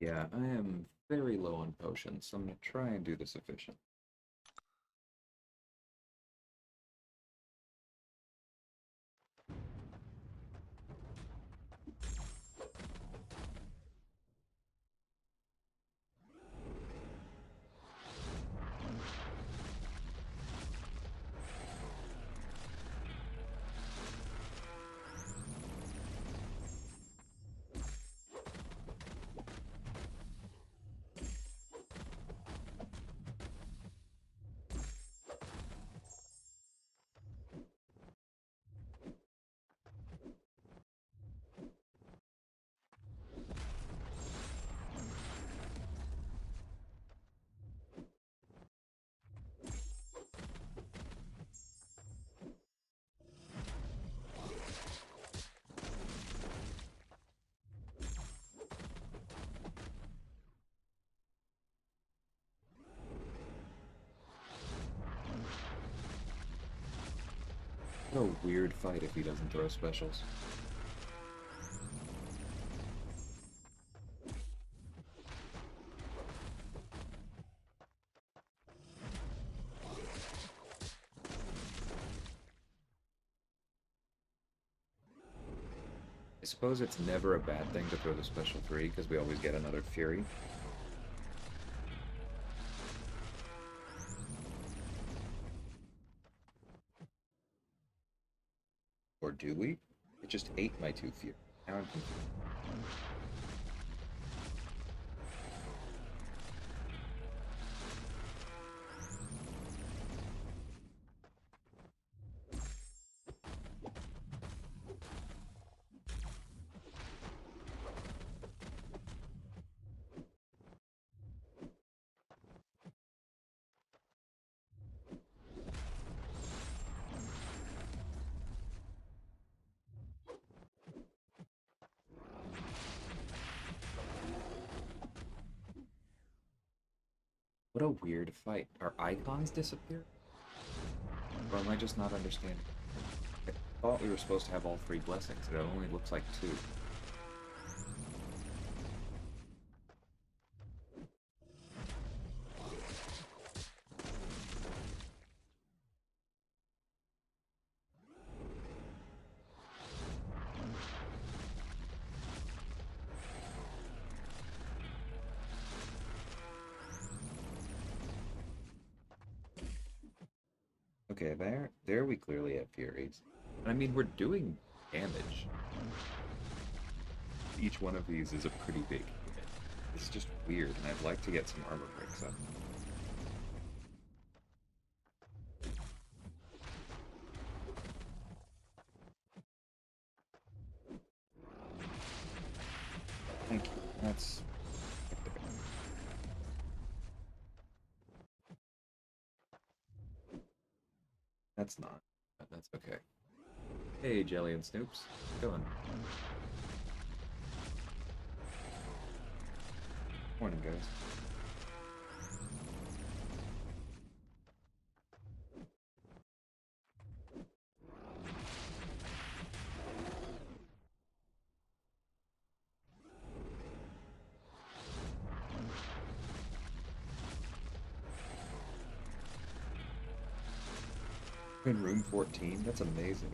Yeah, I am very low on potions, so I'm gonna try and do this efficient. What a weird fight if he doesn't throw specials. I suppose it's never a bad thing to throw the special 3, because we always get another Fury. Or do we? It just ate my 2 Fury. Now I'm confused. What a weird fight. Are icons disappear? Or am I just not understanding? I thought we were supposed to have all 3 blessings, and it only looks like 2. Okay, there we clearly have Furies. I mean, we're doing damage. Each one of these is a pretty big hit. It's just weird, and I'd like to get some armor breaks up. Thank you. That's... That's not. But that's okay. Hey, Jelly and Snoops. How's it going? Morning, guys. In room 14? That's amazing.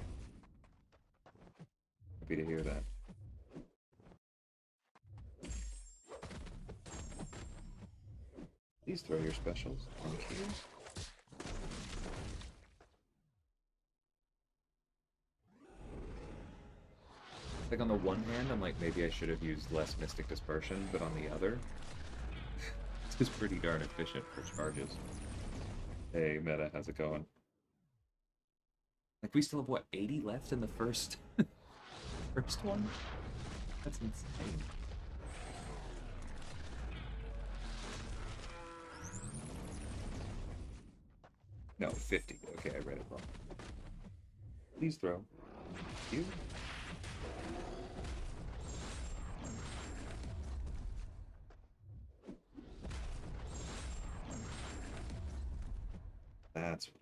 Happy to hear that. Please throw your specials. Thank you. Like, on the one hand, I'm like, maybe I should have used less Mystic Dispersion, but on the other, this is pretty darn efficient for charges. Hey, Meta, how's it going? Like, we still have, what, 80 left in the first... first one? That's insane. No, 50. Okay, I read it wrong. Please throw. You? That's what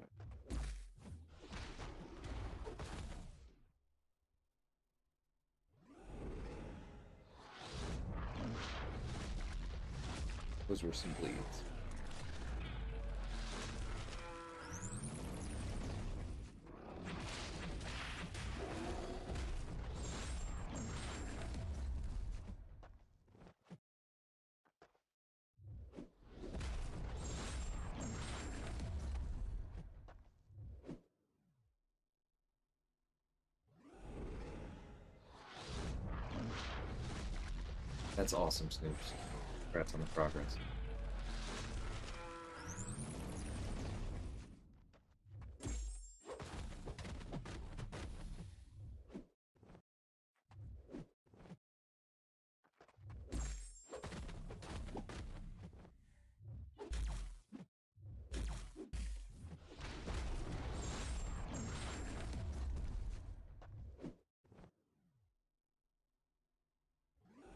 Those were some bleeds. That's awesome, Snoops. Congrats on the progress.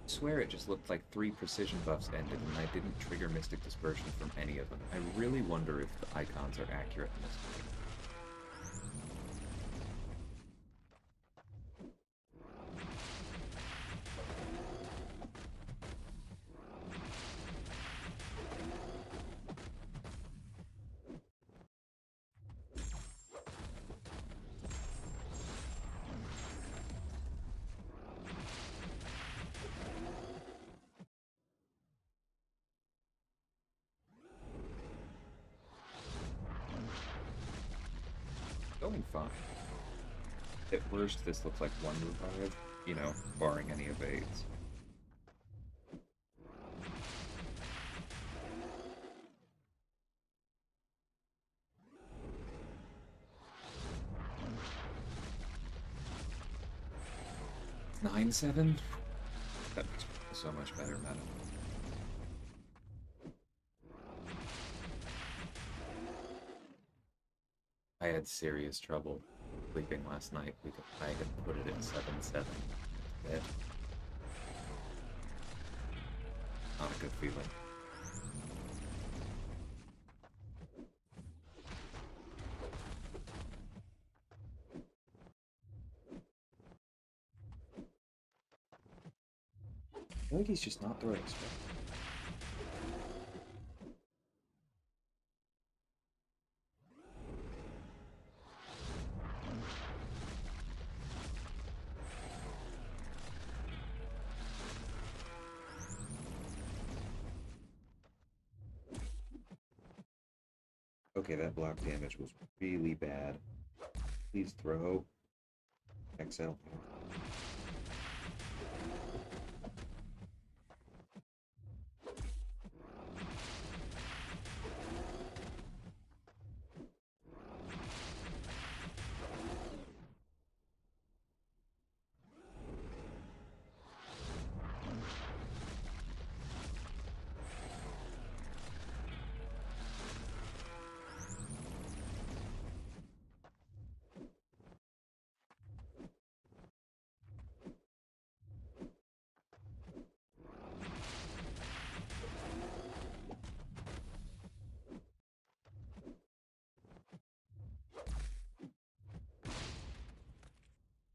I swear it just looked like 3 precision buffs ended and I didn't trigger Mystic Dispersion from any of them. I really wonder if the icons are accurate in this point. 'Going fine. At worst, this looks like 1 revive, you know, barring any evades. It's 9-7? That makes me feel so much better, madam. I had serious trouble sleeping last night because I had put it at 7-7 at bed. Not a good feeling. I feel like he's just not the right spell. Okay, that block damage was really bad. Please throw. XL.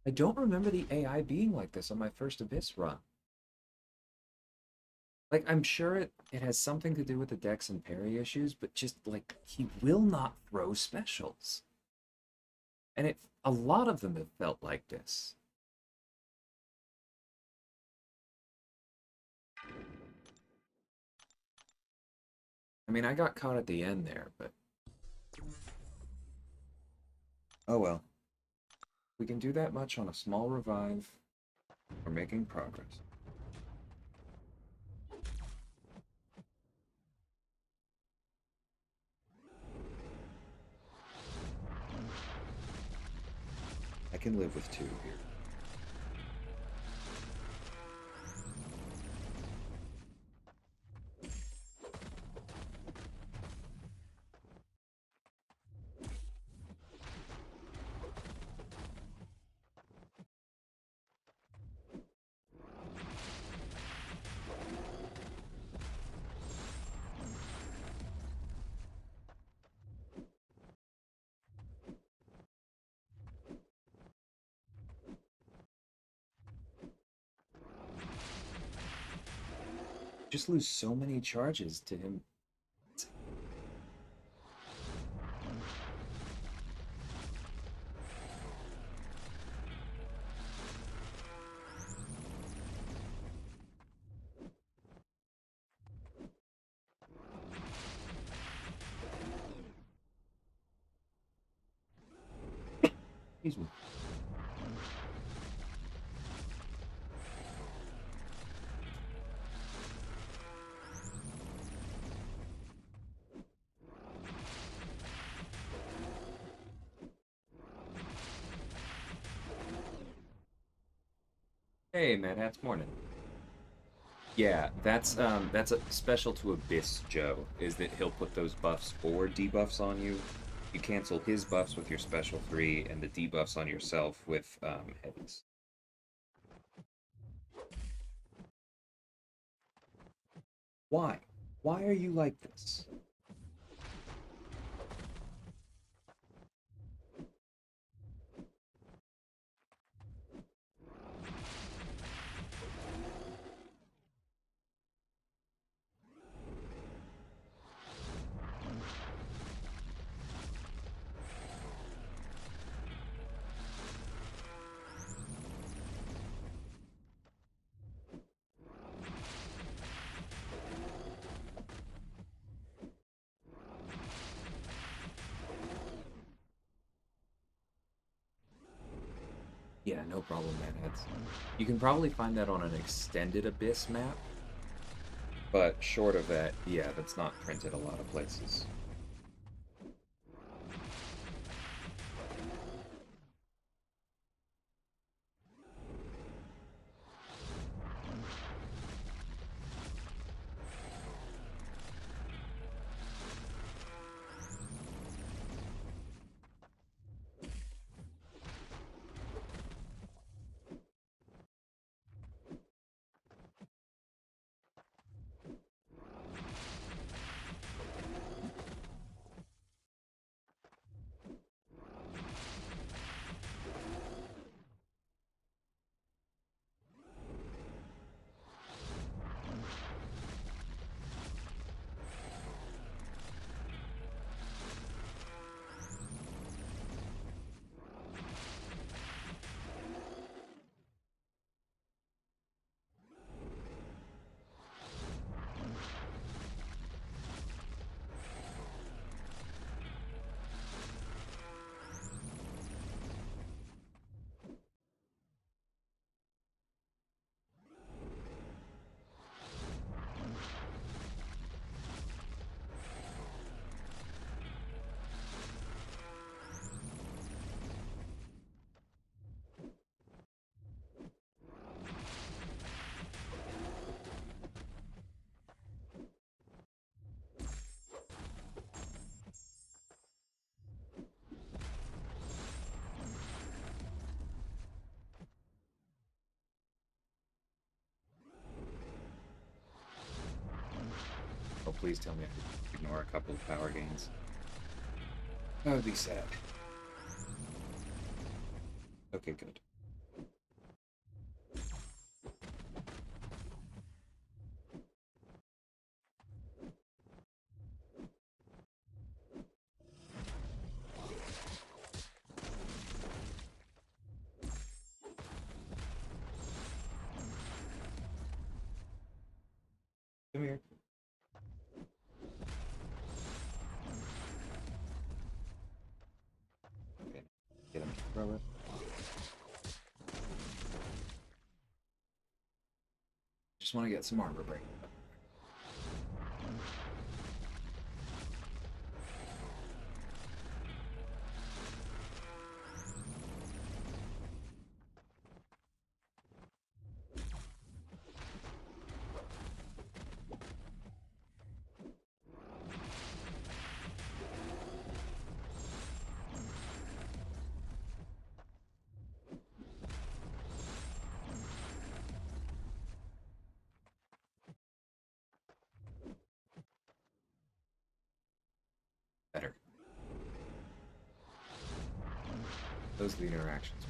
I don't remember the AI being like this on my first Abyss run. Like, I'm sure it has something to do with the Dex and parry issues, but just, like, he will not throw specials. And a lot of them have felt like this. I mean, I got caught at the end there, but... Oh well. We can do that much on a small revive. We're making progress. I can live with 2 here. just lose so many charges to him. Excuse me. Hey, Mad Hat's morning. Yeah, that's a special to Abyss Joe, is that he'll put those buffs or debuffs on you. You cancel his buffs with your special 3, and the debuffs on yourself with heavies. Why? Why are you like this? Yeah, no problem, man. You can probably find that on an extended Abyss map, but short of that, yeah, that's not printed a lot of places. Oh, please tell me I could ignore a couple of power gains. That would be sad. Okay, good. Come here. Okay, get him to throw it. Just want to get some armor break. Better. Those are the interactions.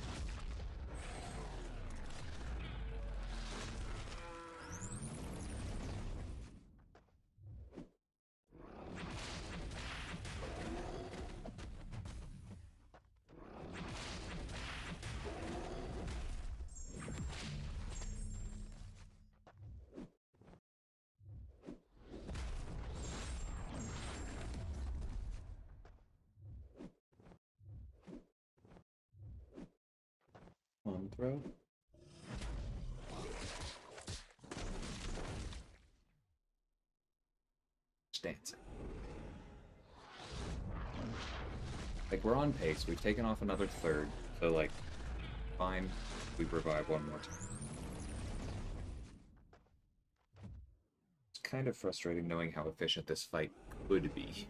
throw. Just dancing. Like, we're on pace. We've taken off another third. So, like, fine. We revive one more time. It's kind of frustrating knowing how efficient this fight could be.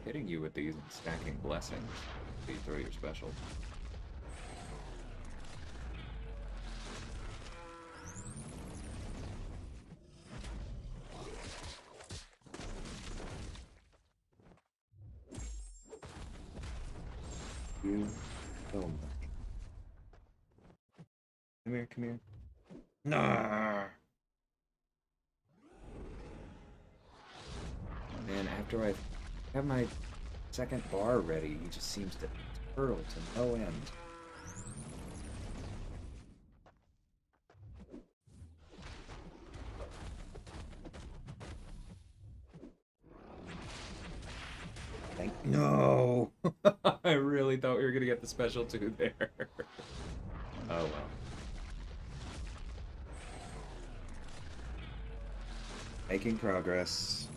Hitting you with these and stacking blessings. You throw your special. You so much. Come here, come here. Nah. And after I have my second bar ready, he just seems to hurl to no end. No! I really thought we were gonna get the special 2 there. Oh well. Making progress.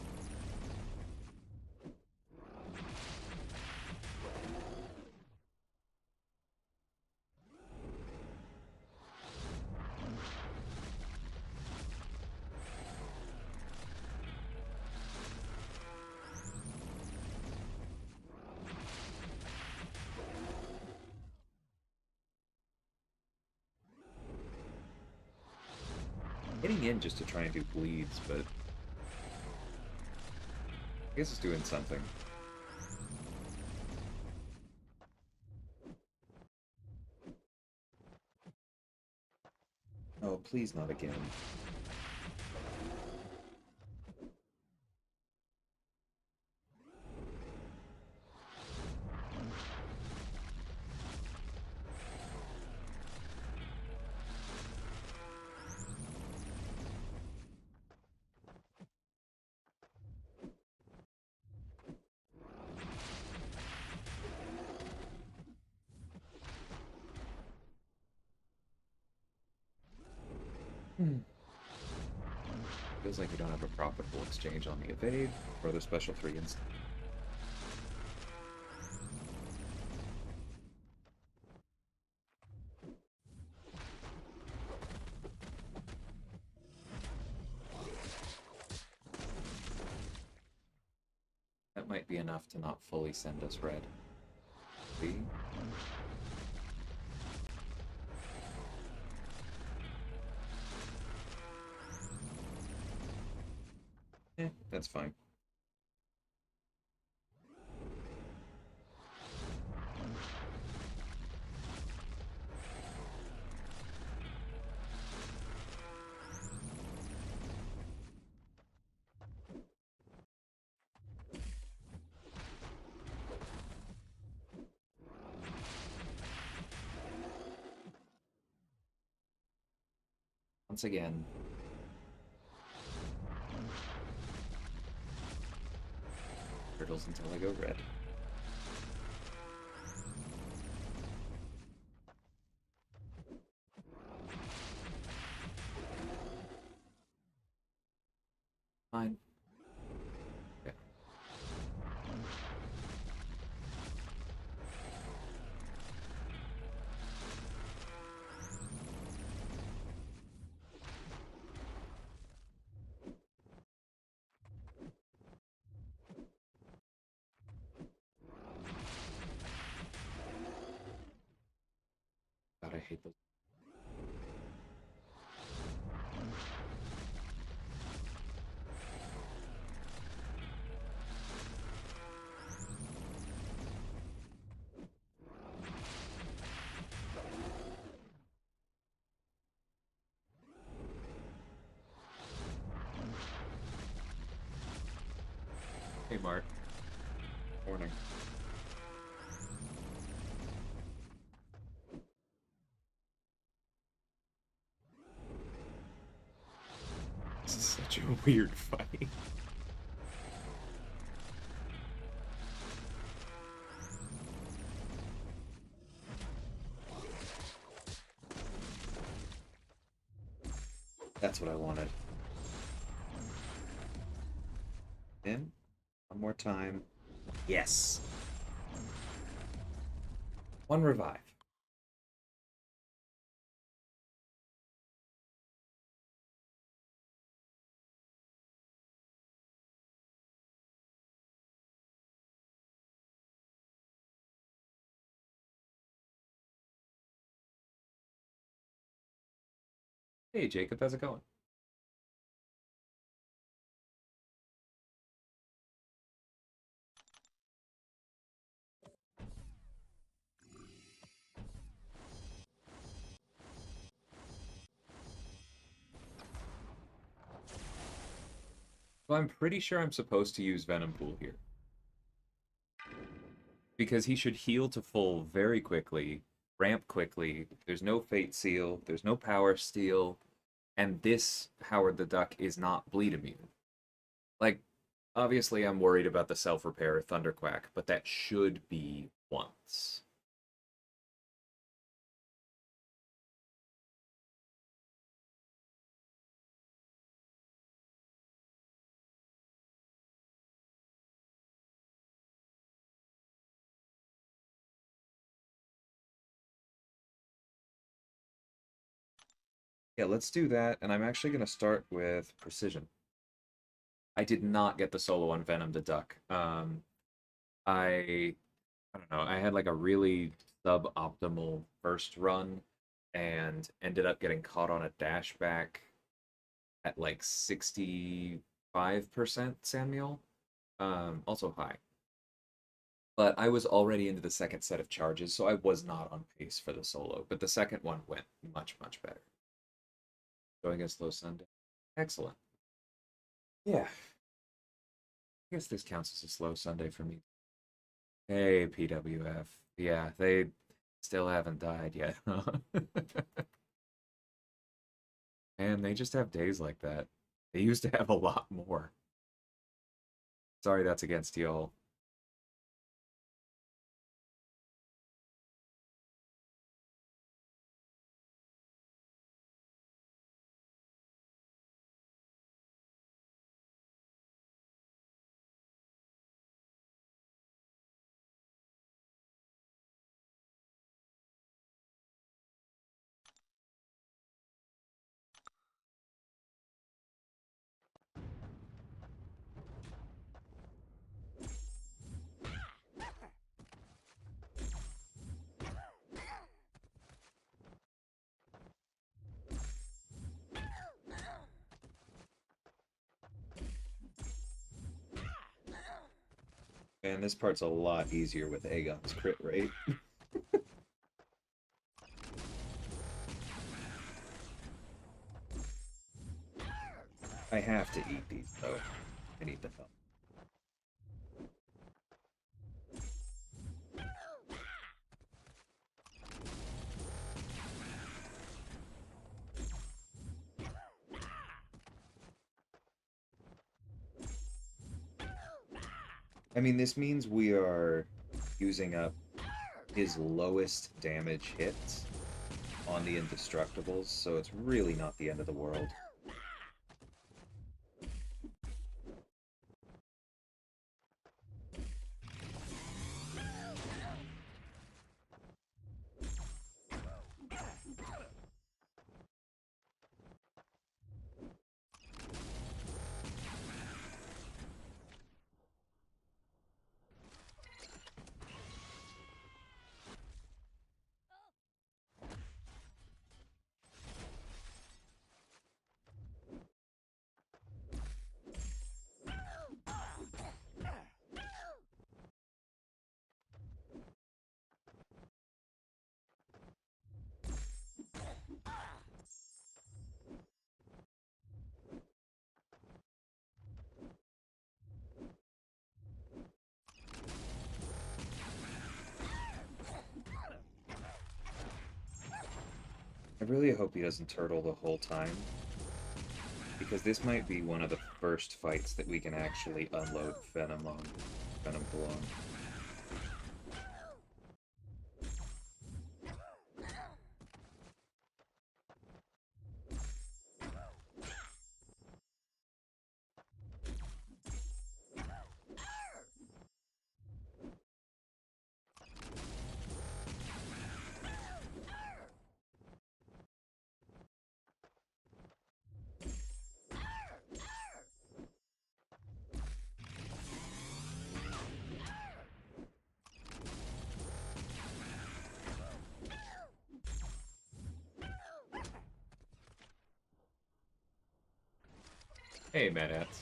Hitting in just to try and do bleeds, but I guess it's doing something. Oh, please not again. Feels like you don't have a profitable exchange on the evade or the special 3 instead. That might be enough to not fully send us red. See? That's fine. Once again, turtles until I go red. Fine. Yeah. hate those. Hey, Mark. Morning. This is such a weird fight. That's what I wanted. In. One more time. Yes. One revive. Hey, Jacob, how's it going? Well, I'm pretty sure I'm supposed to use Venompool here. Because he should heal to full very quickly, ramp quickly. There's no Fate Seal, there's no Power Steal, and this Howard the Duck is not bleed immune. Like, obviously I'm worried about the self-repair Thunderquack, but that should be once. Yeah, let's do that, and I'm actually going to start with Precision. I did not get the solo on Venom the Duck. I I don't know, I had like a really suboptimal first run and ended up getting caught on a dash back at like 65% Samuel. Also high. But I was already into the second set of charges, so I was not on pace for the solo. But the second one went much, much better. Going against Low Sunday. Excellent. Yeah. I guess this counts as a slow Sunday for me. Hey, PWF. Yeah, they still haven't died yet. And they just have days like that. They used to have a lot more. Sorry that's against y'all. Man, this part's a lot easier with Aegon's crit rate. I have to eat these, though. I need the help. I mean, this means we are using up his lowest damage hits on the Indestructibles, so it's really not the end of the world. I really hope he doesn't turtle the whole time, because this might be one of the first fights that we can actually unload Venom on. Venompool on. Hey, Madats.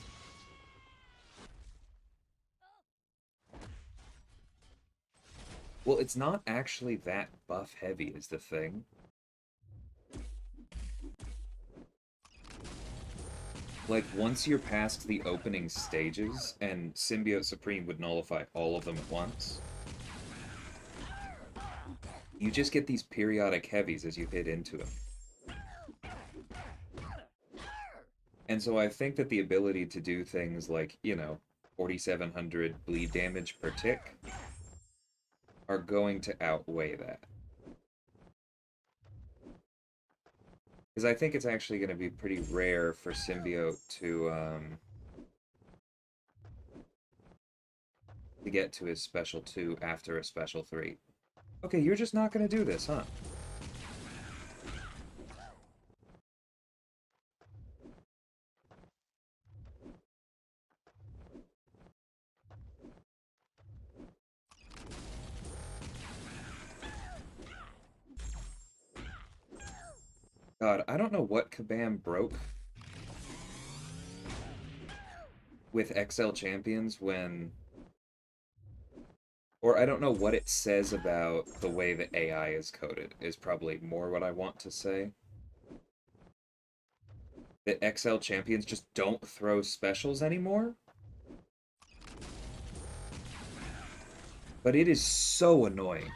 Well, it's not actually that buff heavy is the thing. Like, once you're past the opening stages, and Symbiote Supreme would nullify all of them at once, you just get these periodic heavies as you hit into them. And so I think that the ability to do things like, 4,700 bleed damage per tick are going to outweigh that. Because I think it's actually going to be pretty rare for Symbiote to get to his special 2 after a special 3. Okay, you're just not going to do this, huh? God, I don't know what Kabam broke with XL Champions when... Or I don't know what it says about the way the AI is coded, is probably more what I want to say. That XL Champions just don't throw specials anymore? But it is so annoying.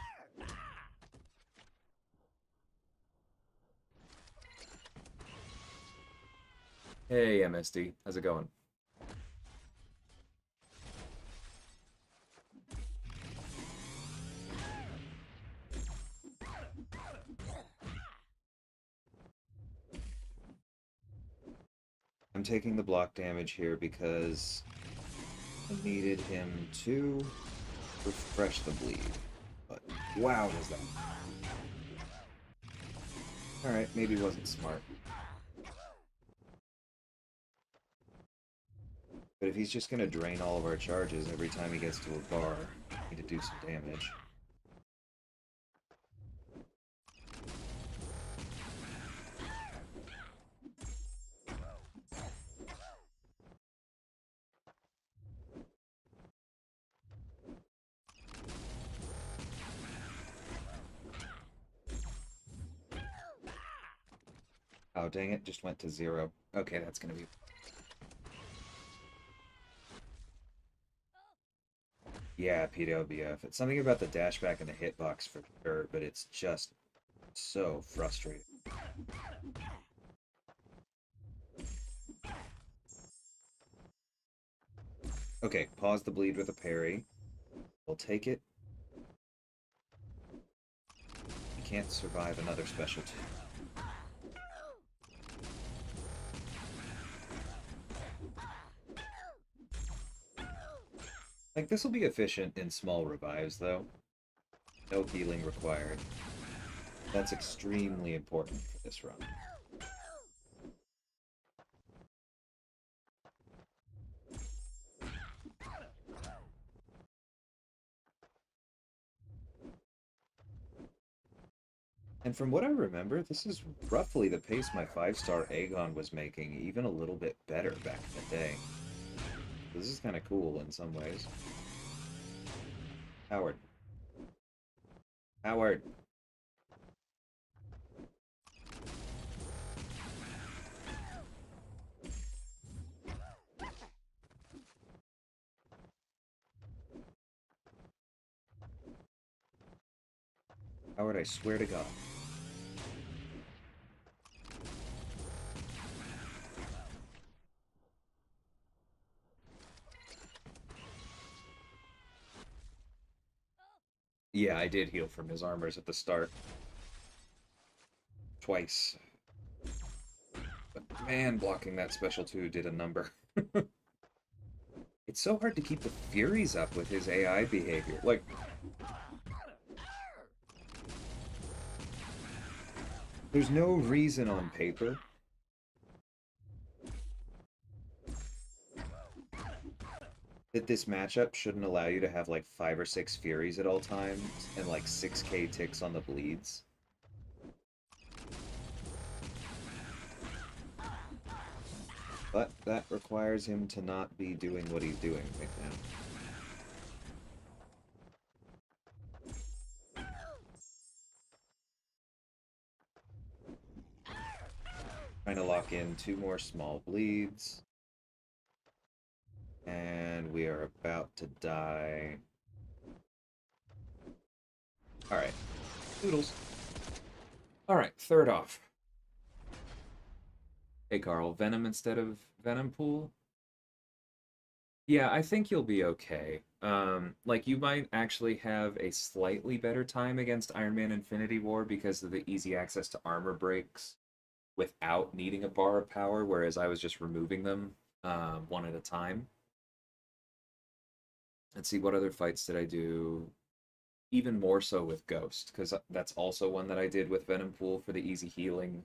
Hey, MSD. How's it going? I'm taking the block damage here because I needed him to refresh the bleed. But wow, does that... Alright, maybe it wasn't smart. But if he's just going to drain all of our charges every time he gets to a bar, I need to do some damage. Oh, dang it, just went to 0. Okay, that's going to be... Yeah, PWF. It's something about the dashback and the hitbox for sure, but it's just so frustrating. Okay, pause the bleed with a parry. We'll take it. You can't survive another special 2. Like, this will be efficient in small revives, though. No healing required. That's extremely important for this run. And from what I remember, this is roughly the pace my 5-star Aegon was making, even a little bit better back in the day. This is kind of cool in some ways. Howard. Howard. Howard, I swear to God. Yeah, I did heal from his armors at the start. Twice. But man, blocking that special 2 did a number. It's so hard to keep the Furies up with his AI behavior. Like, there's no reason on paper that this matchup shouldn't allow you to have like 5 or 6 Furies at all times and like 6k ticks on the bleeds. But that requires him to not be doing what he's doing right now. Trying to lock in 2 more small bleeds. And we are about to die. Alright. Doodles. Alright, third off. Hey Carl, Venom instead of Venompool? Yeah, I think you'll be okay. Like, you might actually have a slightly better time against Iron Man Infinity War because of the easy access to armor breaks without needing a bar of power, whereas I was just removing them one at a time. Let's see, what other fights did I do? Even more so with Ghost, because that's also one that I did with Venompool for the easy healing.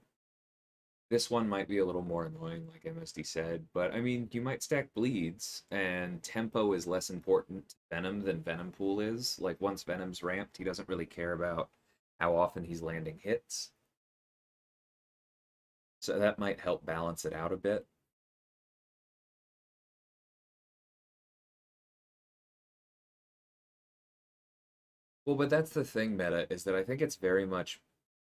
This one might be a little more annoying, like MSD said, but I mean, you might stack bleeds, and tempo is less important to Venom than Venompool is. Like, once Venom's ramped, he doesn't really care about how often he's landing hits. So that might help balance it out a bit. Well, but that's the thing, Meta, is that I think it's very much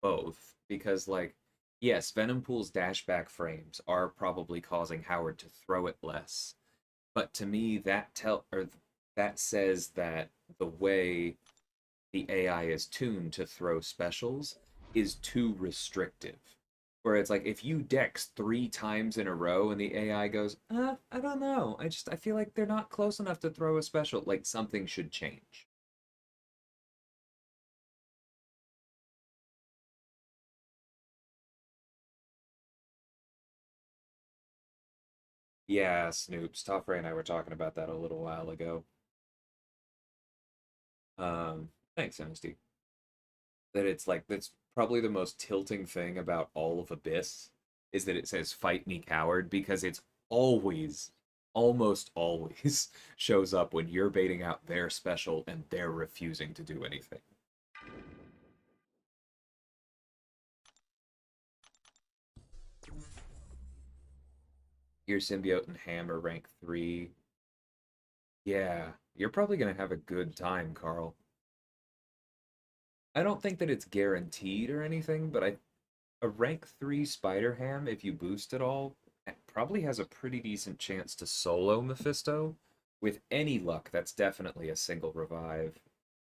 both, because, like, yes, Venompool's dashback frames are probably causing Howard to throw it less, but to me, that says that the way the AI is tuned to throw specials is too restrictive. Where it's like if you dex 3 times in a row and the AI goes, I don't know. I feel like they're not close enough to throw a special. Like something should change. Yeah, Snoop. Toffrey and I were talking about that a little while ago. Thanks, MSD. That it's like that's probably the most tilting thing about all of Abyss is that it says "Fight me, coward" because it's always, almost always, shows up when you're baiting out their special and they're refusing to do anything. Your Symbiote and Ham are rank 3. Yeah, you're probably gonna have a good time, Carl. I don't think that it's guaranteed or anything, but a rank 3 Spider Ham, if you boost it all, probably has a pretty decent chance to solo Mephisto. With any luck, that's definitely a single revive.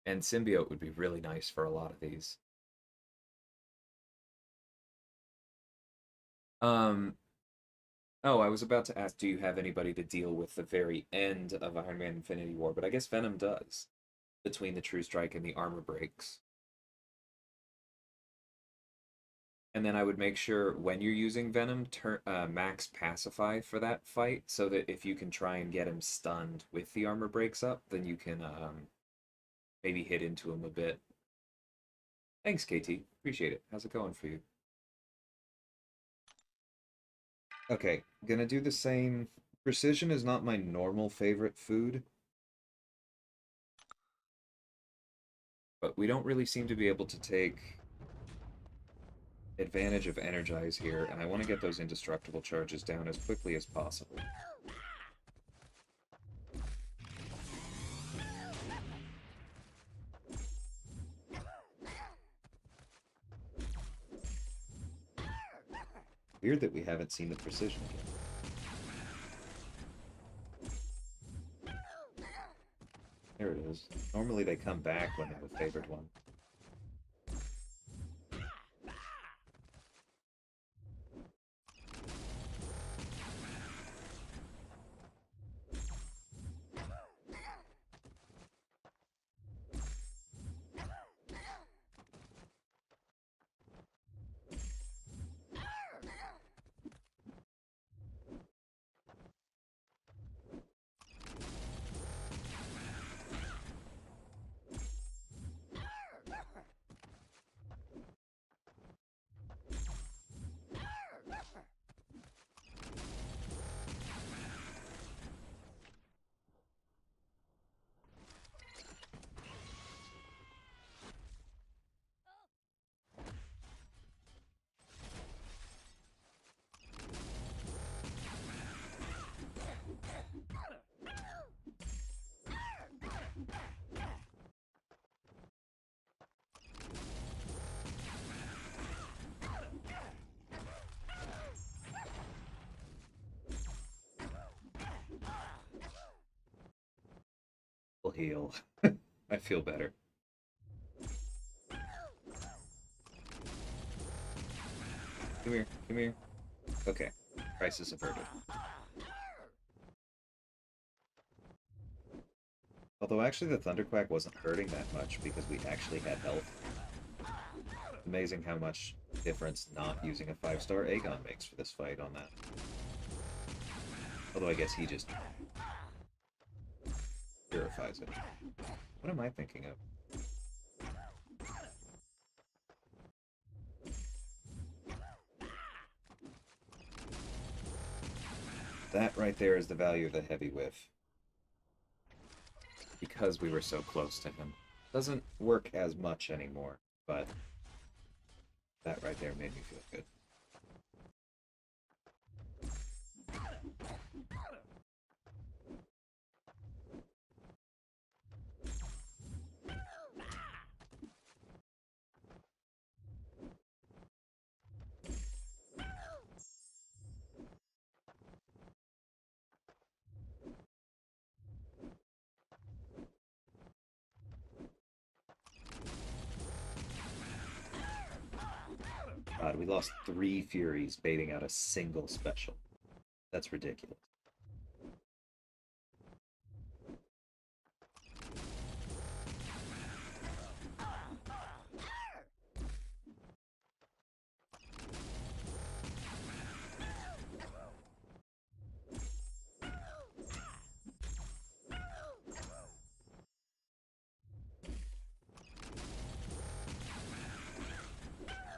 And Symbiote would be really nice for a lot of these. Um, oh, I was about to ask, do you have anybody to deal with the very end of Iron Man Infinity War? But I guess Venom does, between the True Strike and the armor breaks. And then I would make sure when you're using Venom, max Pacify for that fight, so that if you can try and get him stunned with the armor breaks up, then you can maybe hit into him a bit. Thanks, KT. Appreciate it. How's it going for you? Okay, gonna do the same. Precision is not my normal favorite food, but we don't really seem to be able to take advantage of Energize here, and I want to get those indestructible charges down as quickly as possible. Weird that we haven't seen the precision again. There it is. Normally they come back when they're the favored one. heal. I feel better. Come here, come here. Okay, crisis averted. Although actually the Thunderquack wasn't hurting that much because we actually had health. Amazing how much difference not using a 5-star Aegon makes for this fight on that. Although I guess he just purifies it. What am I thinking of? That right there is the value of the heavy whiff. Because we were so close to him. Doesn't work as much anymore, but that right there made me feel good. God, we lost 3 Furies baiting out a single special. That's ridiculous.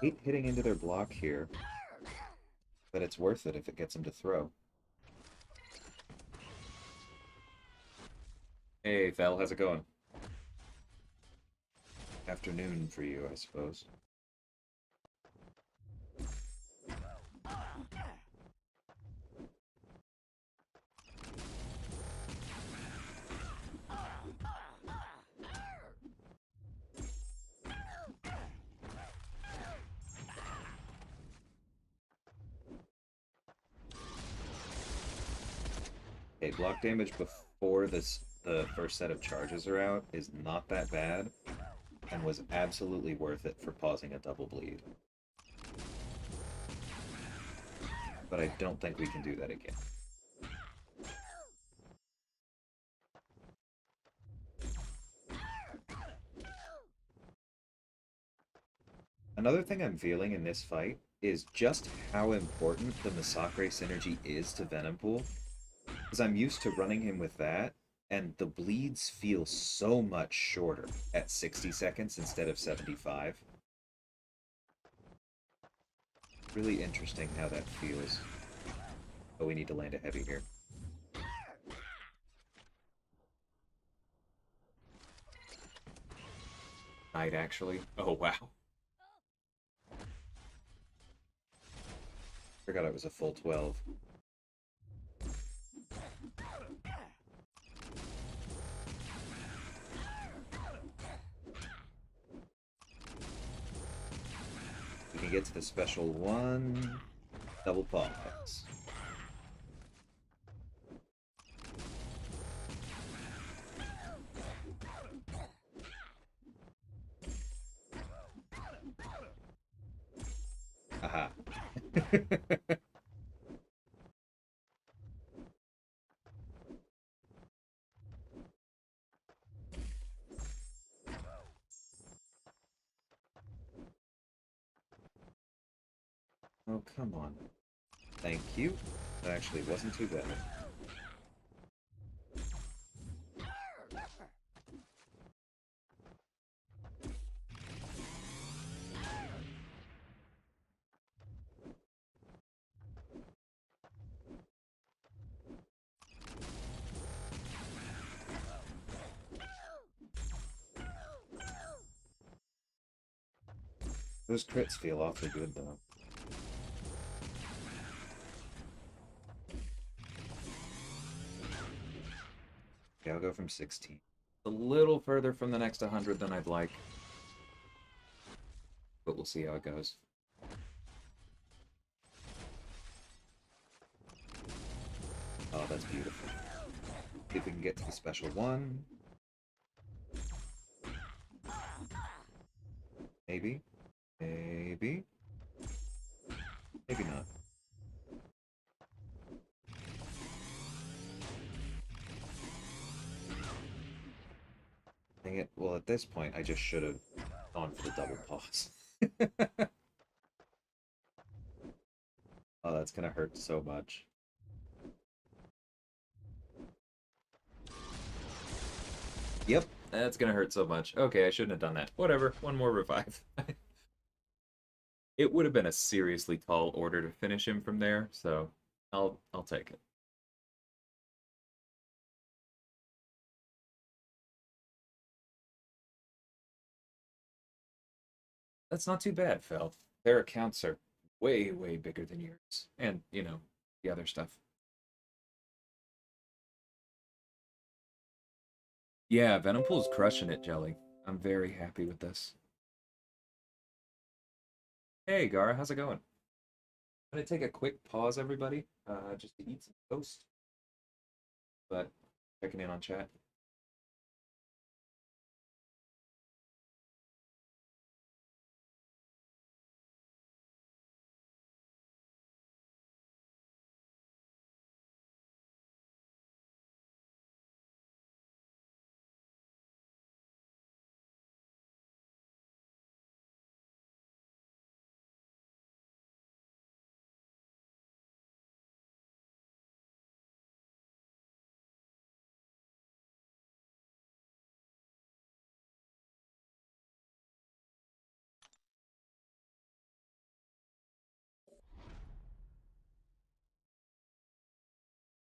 Hate hitting into their block here, but it's worth it if it gets them to throw. Hey, Val, how's it going? Afternoon for you, I suppose. Okay, block damage before the first set of charges are out is not that bad, and was absolutely worth it for pausing a double bleed. But I don't think we can do that again. Another thing I'm feeling in this fight is just how important the Massacre synergy is to Venompool. Because I'm used to running him with that, and the bleeds feel so much shorter at 60 seconds instead of 75. Really interesting how that feels. Oh, we need to land a heavy here. Knight, actually. Oh, wow. Forgot it was a full 12. We can get to the special one. Double pause. Aha. Oh, come on. Thank you. That actually wasn't too bad. Those crits feel awfully good, though. Okay, I'll go from 16. A little further from the next 100 than I'd like. But we'll see how it goes. Oh, that's beautiful. See if we can get to the special one. Maybe. Maybe. Maybe not. Dang it. Well, at this point, I just should have gone for the double pause. Oh, that's gonna hurt so much. Yep, that's gonna hurt so much. Okay, I shouldn't have done that. Whatever, one more revive. It would have been a seriously tall order to finish him from there, so I'll take it. That's not too bad, Phil. Their accounts are way, way bigger than yours. And, the other stuff. Yeah, Venompool's crushing it, Jelly. I'm very happy with this. Hey, Gara, how's it going? I'm gonna take a quick pause, everybody, just to eat some toast. But checking in on chat.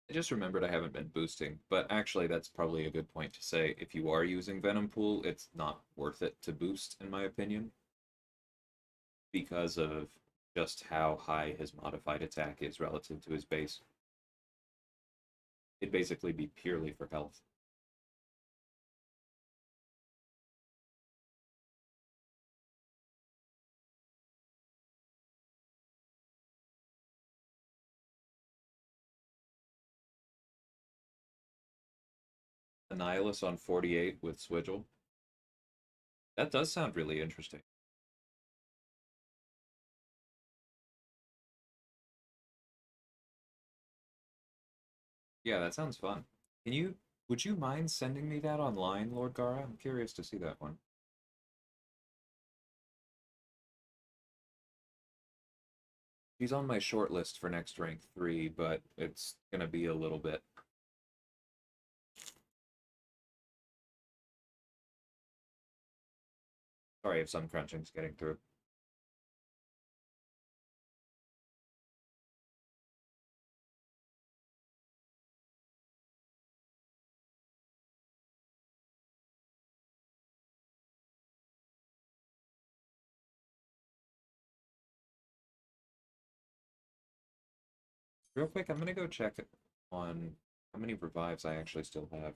I just remembered I haven't been boosting, but actually that's probably a good point to say. If you are using Venompool, it's not worth it to boost, in my opinion, because of just how high his modified attack is relative to his base. It'd basically be purely for health. Annihilus on 48 with Swidgel. That does sound really interesting. Yeah, that sounds fun. Would you mind sending me that online, Lord Gara? I'm curious to see that one. She's on my short list for next rank 3, but it's gonna be a little bit. Sorry if some crunching's getting through. Real quick, I'm gonna go check on how many revives I actually still have.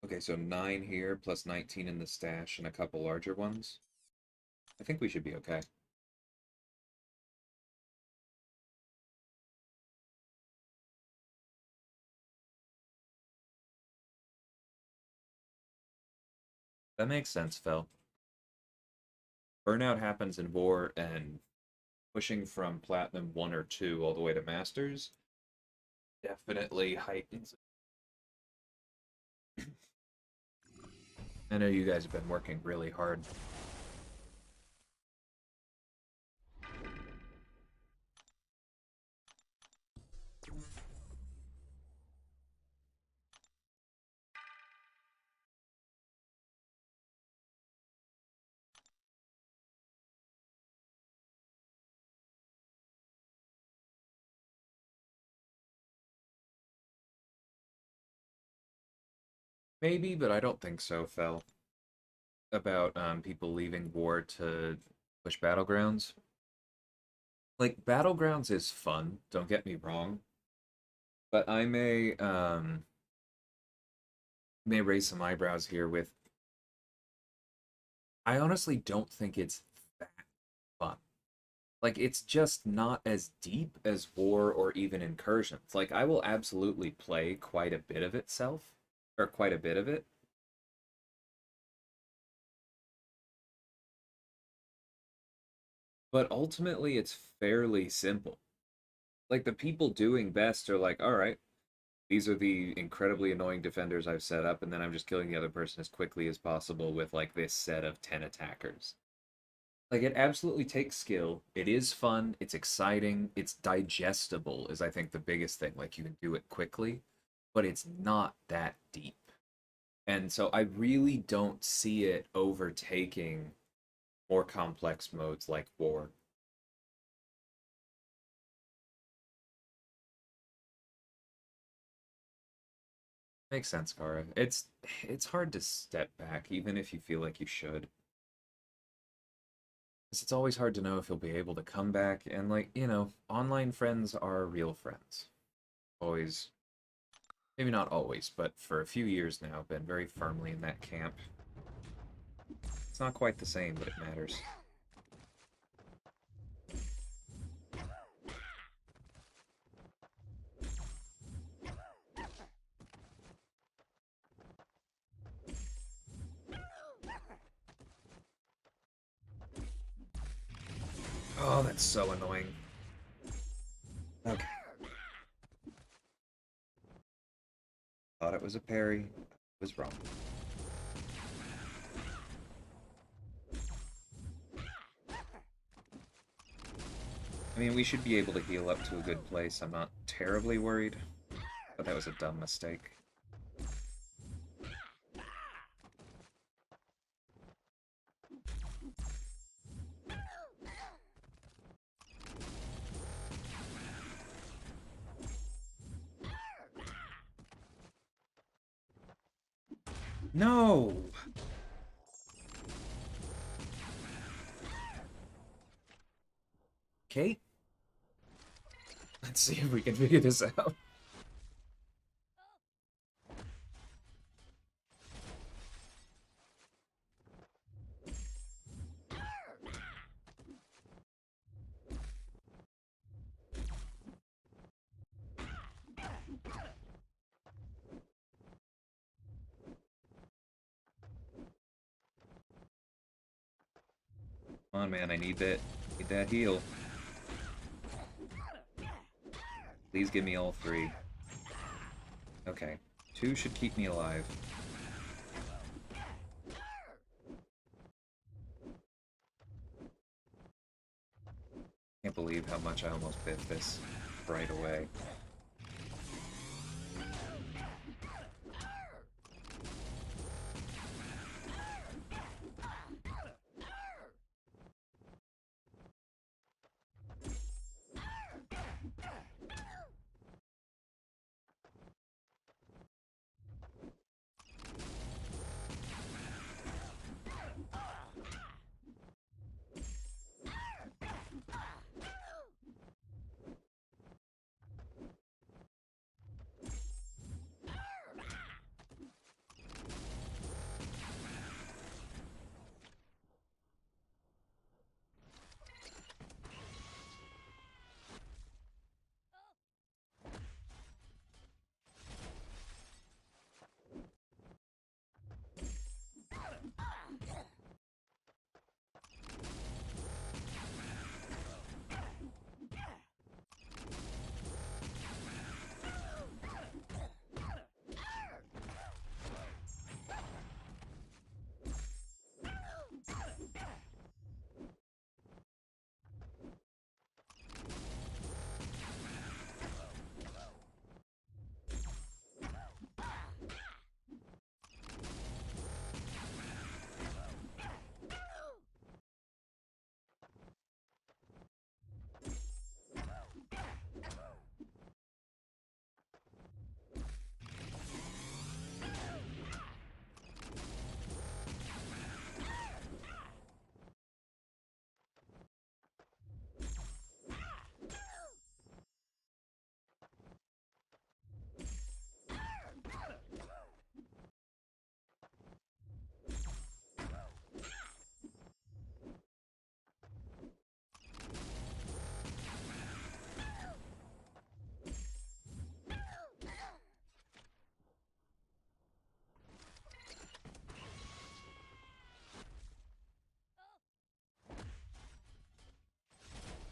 Okay, so 9 here, plus 19 in the stash, and a couple larger ones. I think we should be okay. That makes sense, Phil. Burnout happens in war, and pushing from Platinum 1 or 2 all the way to Masters definitely heightens. I know you guys have been working really hard. Maybe, but I don't think so, Fel. About people leaving war to push Battlegrounds. Like, Battlegrounds is fun, don't get me wrong. But I may raise some eyebrows here with I honestly don't think it's that fun. Like, it's just not as deep as war or even incursions. Like, I will absolutely play quite a bit of itself, or quite a bit of it, but ultimately it's fairly simple. Like, the people doing best are like, all right, these are the incredibly annoying defenders I've set up, and then I'm just killing the other person as quickly as possible with like this set of 10 attackers. Like, it absolutely takes skill. It is fun, it's exciting, it's digestible is I think the biggest thing. Like, you can do it quickly, but it's not that deep. And so I really don't see it overtaking more complex modes like war. Makes sense, Kara. It's hard to step back even if you feel like you should. 'Cause it's always hard to know if you'll be able to come back, and like, online friends are real friends. Always, maybe not always, but for a few years now, been very firmly in that camp. It's not quite the same, but it matters. Oh, that's so annoying. Okay. Thought it was a parry. Was wrong. I mean, we should be able to heal up to a good place. I'm not terribly worried, but that was a dumb mistake. No! Kate? Let's see if we can figure this out. Come on, man, I need that heal. Please give me all three. Okay. Two should keep me alive. Can't believe how much I almost biffed this right away.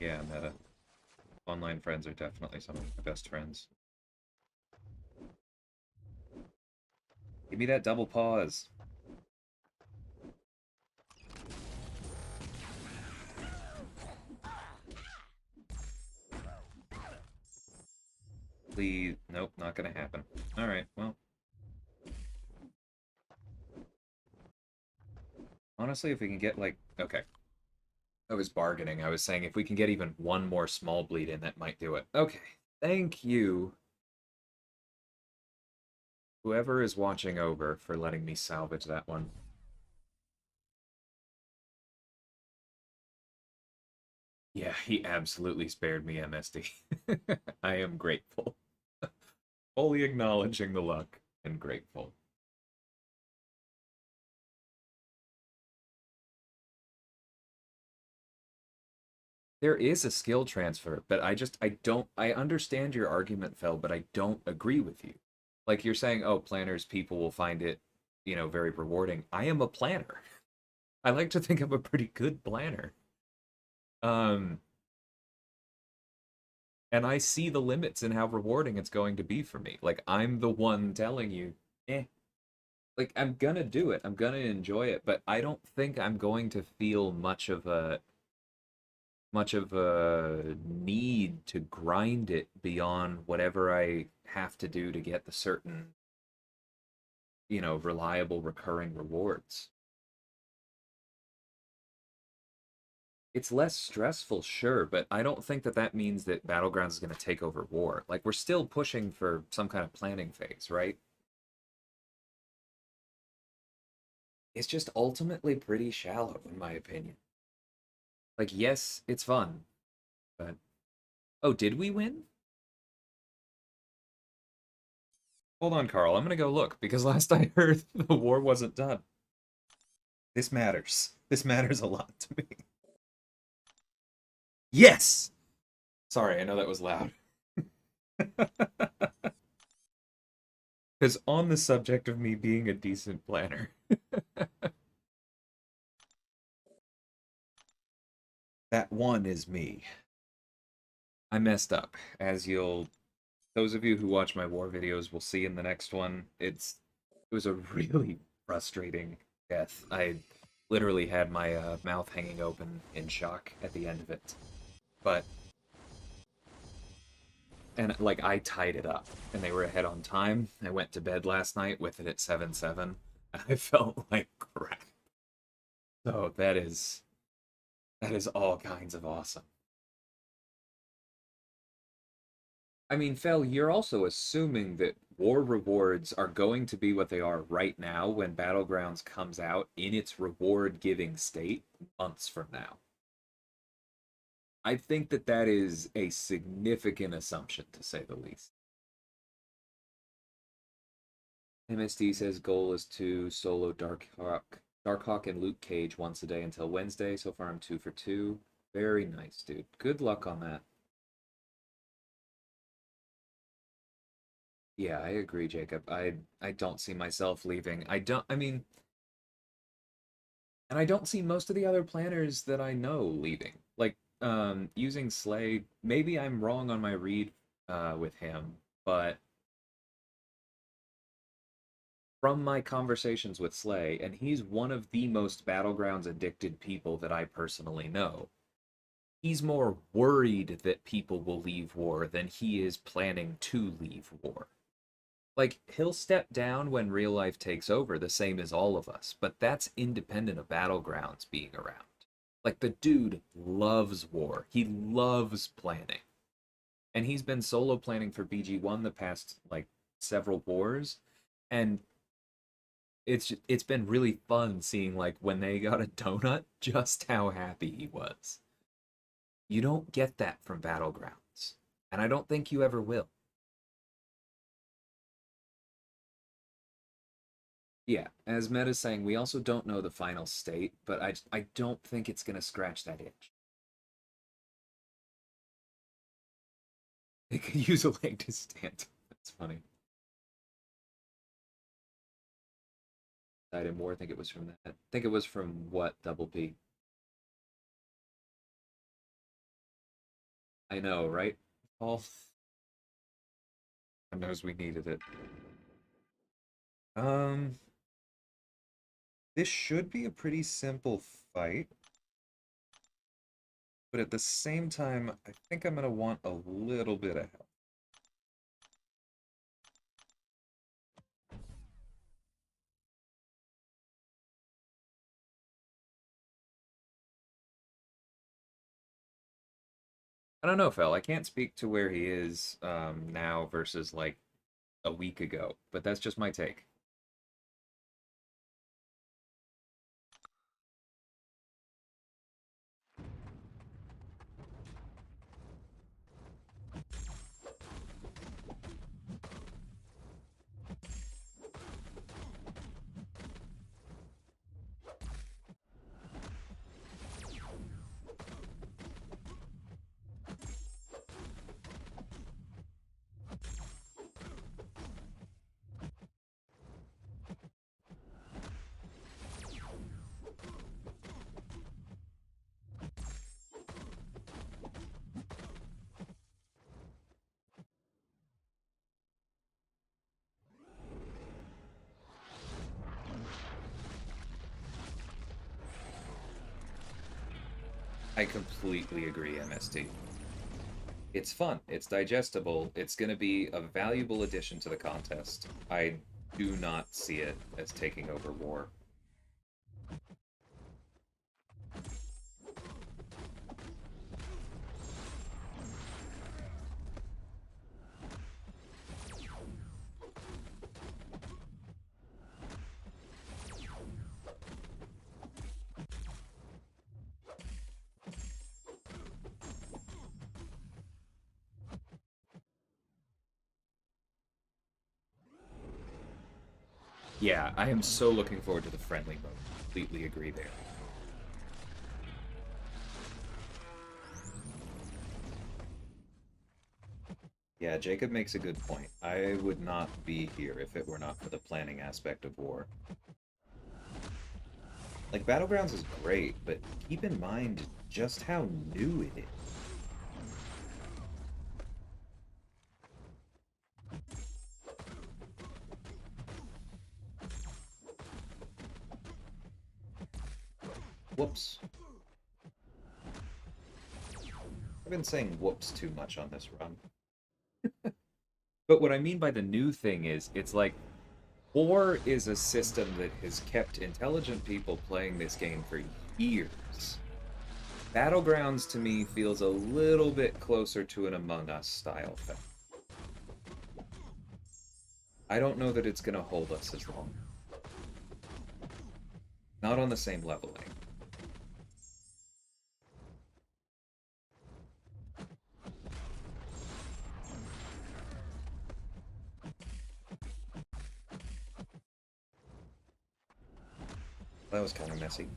Yeah, meta. Online friends are definitely some of my best friends. Give me that double pause. Please. Nope, not gonna happen. Alright, well. Honestly, if we can get, like... Okay. I was bargaining. I was saying if we can get even one more small bleed in, that might do it. Okay. Thank you, whoever is watching over, for letting me salvage that one. Yeah, he absolutely spared me MSD. I am grateful. Fully acknowledging the luck and grateful. There is a skill transfer, but I understand your argument, Phil, but I don't agree with you. Like you're saying, oh, planners, people will find it, very rewarding. I am a planner. I like to think I'm a pretty good planner. Um, and I see the limits in how rewarding it's going to be for me. Like I'm the one telling you, eh, like I'm gonna do it. I'm gonna enjoy it, but I don't think I'm going to feel much of a need to grind it beyond whatever I have to do to get the certain, reliable recurring rewards. It's less stressful, sure, but I don't think that that means that Battlegrounds is going to take over war. Like, we're still pushing for some kind of planning phase, right? It's just ultimately pretty shallow, in my opinion. Like, yes, it's fun, but. Oh, did we win? Hold on, Carl. I'm going to go look, because last I heard, the war wasn't done. This matters. This matters a lot to me. Yes! Sorry, I know that was loud. Because on the subject of me being a decent planner, that one is me. I messed up, as those of you who watch my war videos will see in the next one. It was a really frustrating death. I literally had my mouth hanging open in shock at the end of it. But and like I tied it up, and they were ahead on time. I went to bed last night with it at 7-7. I felt like crap. So that is all kinds of awesome. I mean, Fel, you're also assuming that war rewards are going to be what they are right now when Battlegrounds comes out in its reward giving state months from now. I think that that is a significant assumption, to say the least. MSD says goal is to solo Darkhawk and Luke Cage once a day until Wednesday. So far, I'm 2 for 2. Very nice, dude. Good luck on that. Yeah, I agree, Jacob. I don't see myself leaving. I mean, and I don't see most of the other planners that I know leaving. Like, using Slay, maybe I'm wrong on my read with him, but from my conversations with Slay, and he's one of the most Battlegrounds addicted people that I personally know. He's more worried that people will leave war than he is planning to leave war. Like, he'll step down when real life takes over, the same as all of us, but that's independent of Battlegrounds being around. Like, the dude loves war. He loves planning. And he's been solo planning for BG1 the past, like, several wars. And it's been really fun seeing, like, when they got a donut, just how happy he was. You don't get that from Battlegrounds. And I don't think you ever will. Yeah, as Meta's saying, we also don't know the final state, but I don't think it's gonna scratch that itch. It could use a leg to stand. That's funny. Died in war. I think it was from that. I think it was from what, Double P? I know, right? Paul knows we needed it. Um, this should be a pretty simple fight, but at the same time, I think I'm gonna want a little bit of help. I don't know, Fel. I can't speak to where he is now versus like a week ago, but that's just my take. I completely agree, MST. It's fun, it's digestible, it's going to be a valuable addition to the contest. I do not see it as taking over war. Yeah, I am so looking forward to the friendly mode. Completely agree there. Yeah, Jacob makes a good point. I would not be here if it were not for the planning aspect of war. Like, Battlegrounds is great, but keep in mind just how new it is. Whoops. I've been saying whoops too much on this run. But what I mean by the new thing is, it's like, war is a system that has kept intelligent people playing this game for years. Battlegrounds to me feels a little bit closer to an Among Us style thing. I don't know that it's going to hold us as long. Not on the same leveling. That was kind of messy.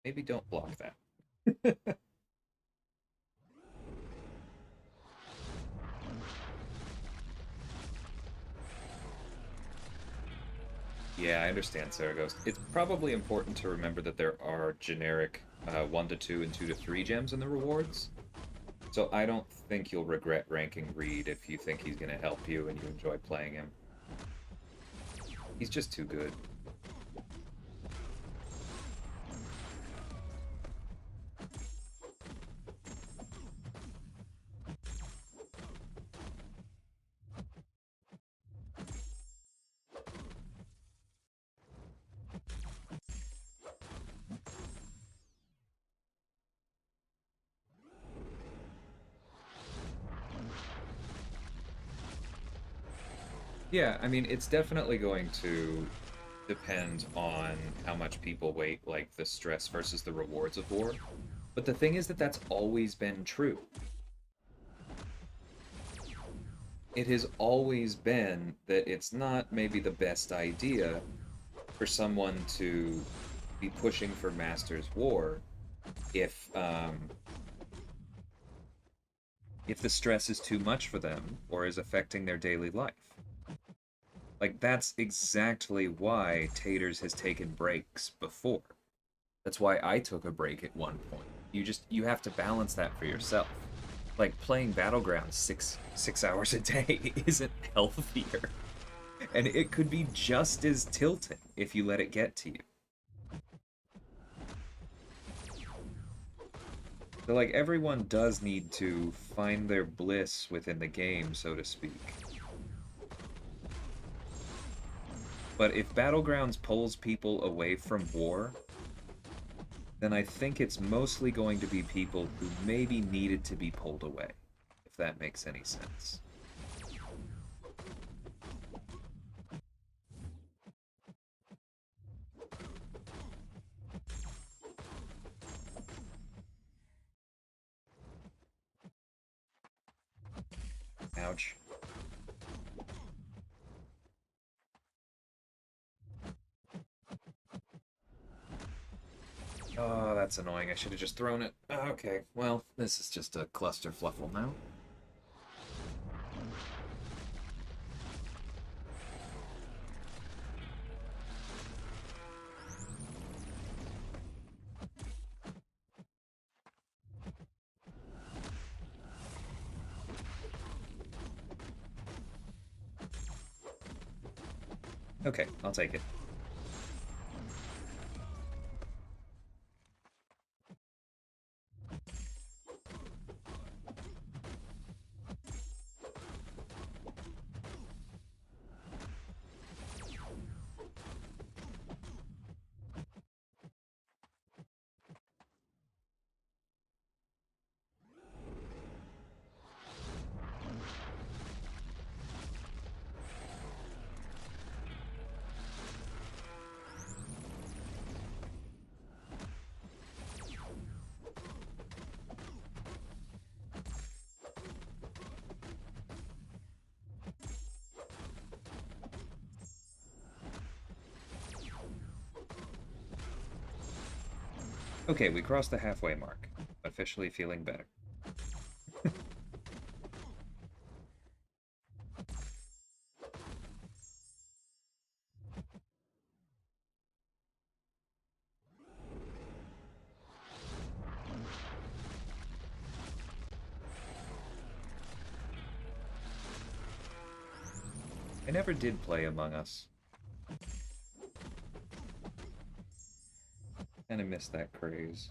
Maybe don't block that. Yeah, I understand, Saragos. It's probably important to remember that there are generic 1 to 2 and 2 to 3 gems in the rewards. So I don't think you'll regret ranking Reed if you think he's going to help you and you enjoy playing him. He's just too good. Yeah, I mean, it's definitely going to depend on how much people weight, like the stress versus the rewards of war. But the thing is that that's always been true. It has always been that it's not maybe the best idea for someone to be pushing for Master's War if the stress is too much for them or is affecting their daily life. Like that's exactly why Taters has taken breaks before. That's why I took a break at one point. You have to balance that for yourself. Like playing Battlegrounds six hours a day isn't healthier. And it could be just as tilting if you let it get to you. So like everyone does need to find their bliss within the game, so to speak. But if Battlegrounds pulls people away from war, then I think it's mostly going to be people who maybe needed to be pulled away, if that makes any sense. Ouch. Oh, that's annoying. I should have just thrown it. Okay, well, this is just a cluster fluffle now. Okay, I'll take it. Okay, we crossed the halfway mark. Officially feeling better. I never did play Among Us. And I missed that craze.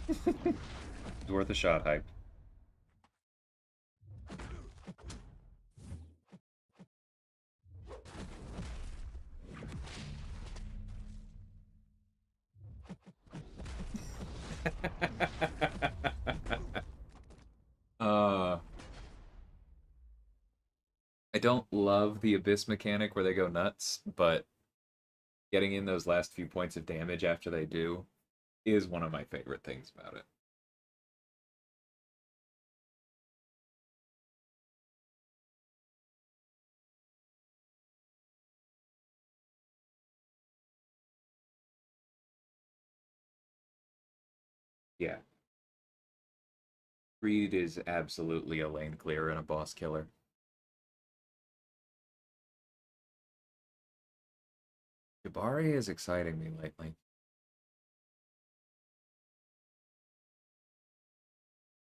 It's worth a shot, Hype. uh, I don't love the Abyss mechanic where they go nuts, but getting in those last few points of damage after they do is one of my favorite things about it. Yeah. Greed is absolutely a lane clear and a boss killer. Jabari is exciting me lately.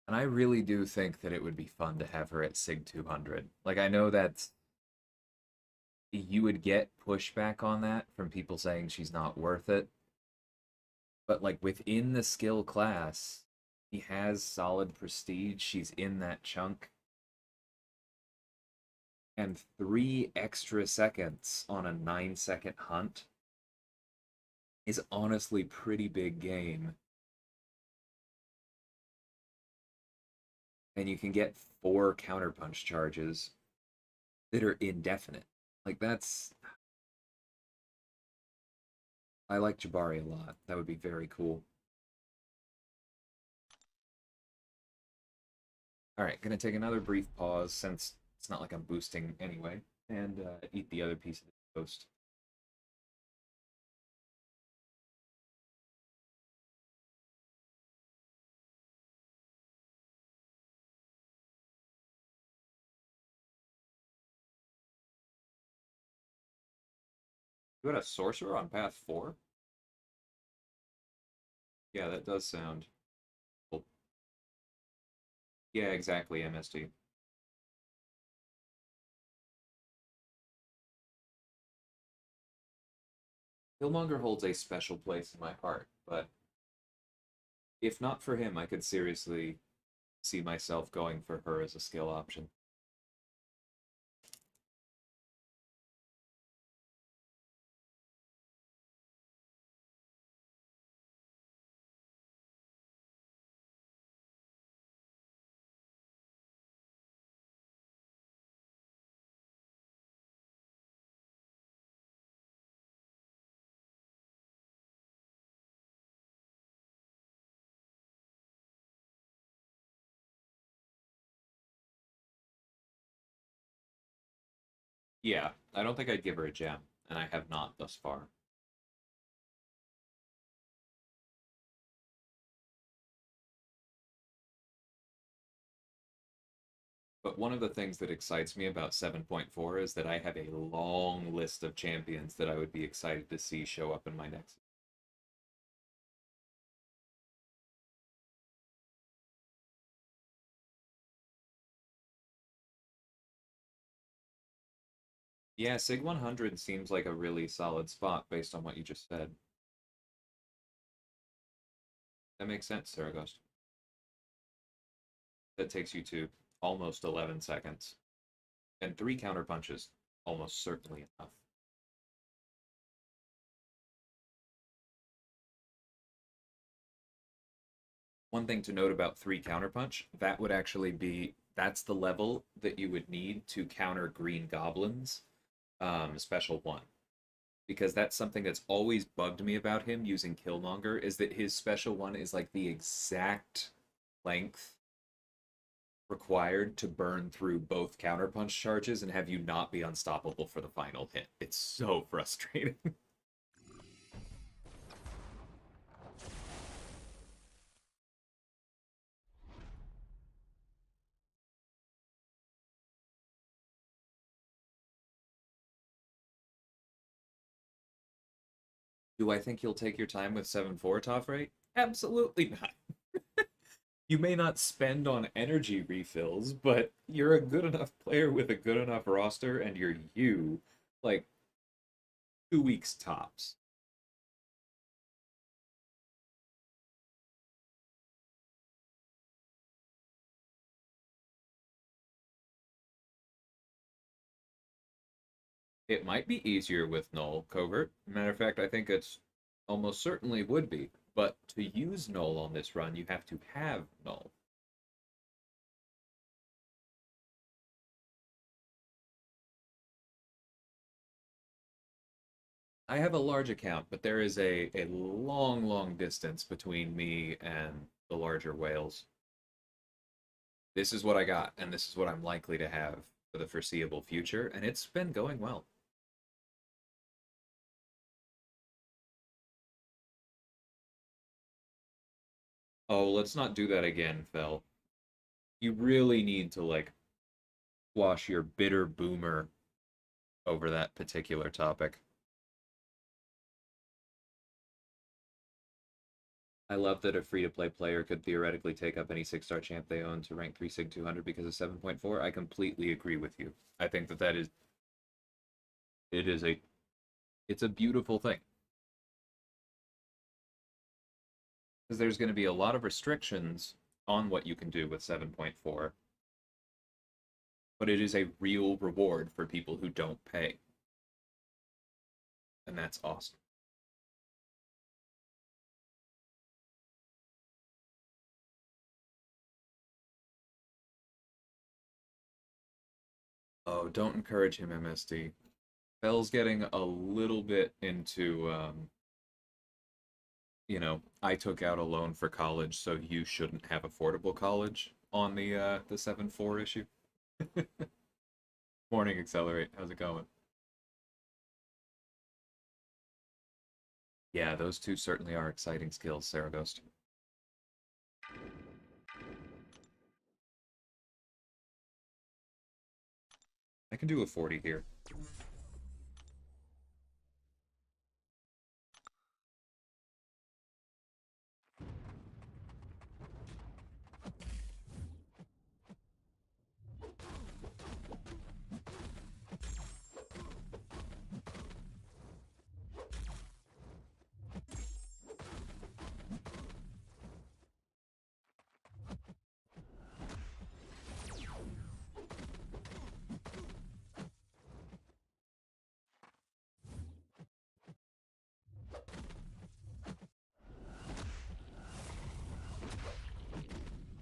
And I really do think that it would be fun to have her at Sig 200. Like, I know that you would get pushback on that from people saying she's not worth it. But, like, within the skill class, he has solid prestige. She's in that chunk. And 3 extra seconds on a 9-second hunt is honestly pretty big game. And you can get 4 counterpunch charges that are indefinite. Like that's I like Jabari a lot. That would be very cool. All right, gonna take another brief pause since it's not like I'm boosting anyway, and eat the other piece of the toast. You got a sorcerer on path 4? Yeah, that does sound cool. Yeah, exactly, MSD. Killmonger holds a special place in my heart, but if not for him, I could seriously see myself going for her as a skill option. Yeah, I don't think I'd give her a gem, and I have not thus far. But one of the things that excites me about 7.4 is that I have a long list of champions that I would be excited to see show up in my next. Yeah, Sig 100 seems like a really solid spot based on what you just said. That makes sense, Saragost. That takes you to almost 11 seconds. And 3 counter punches, almost certainly enough. One thing to note about 3 counterpunch, that would actually be that's the level that you would need to counter Green Goblins special 1. Because that's something that's always bugged me about him using Killmonger is that his special 1 is like the exact length required to burn through both counterpunch charges and have you not be unstoppable for the final hit. It's so frustrating. Do I think you'll take your time with 7-4 top rate? Absolutely not. You may not spend on energy refills, but you're a good enough player with a good enough roster, and you're you, like 2 weeks tops. It might be easier with null covert. Matter of fact, I think it's almost certainly would be. But to use null on this run, you have to have null. I have a large account, but there is a long, long distance between me and the larger whales. This is what I got, and this is what I'm likely to have for the foreseeable future, and it's been going well. Oh, let's not do that again, Phil. You really need to like wash your bitter boomer over that particular topic. I love that a free-to-play player could theoretically take up any 6-star champ they own to rank 3 Sig 200 because of 7.4. I completely agree with you. I think that it is a it's a beautiful thing. Because there's going to be a lot of restrictions on what you can do with 7.4, but it is a real reward for people who don't pay. And that's awesome. Oh, don't encourage him, MSD. Bell's getting a little bit into, I took out a loan for college, so you shouldn't have affordable college on the 7-4 issue. Morning, Accelerate. How's it going? Yeah, those two certainly are exciting skills, Saraghost. I can do a 40 here.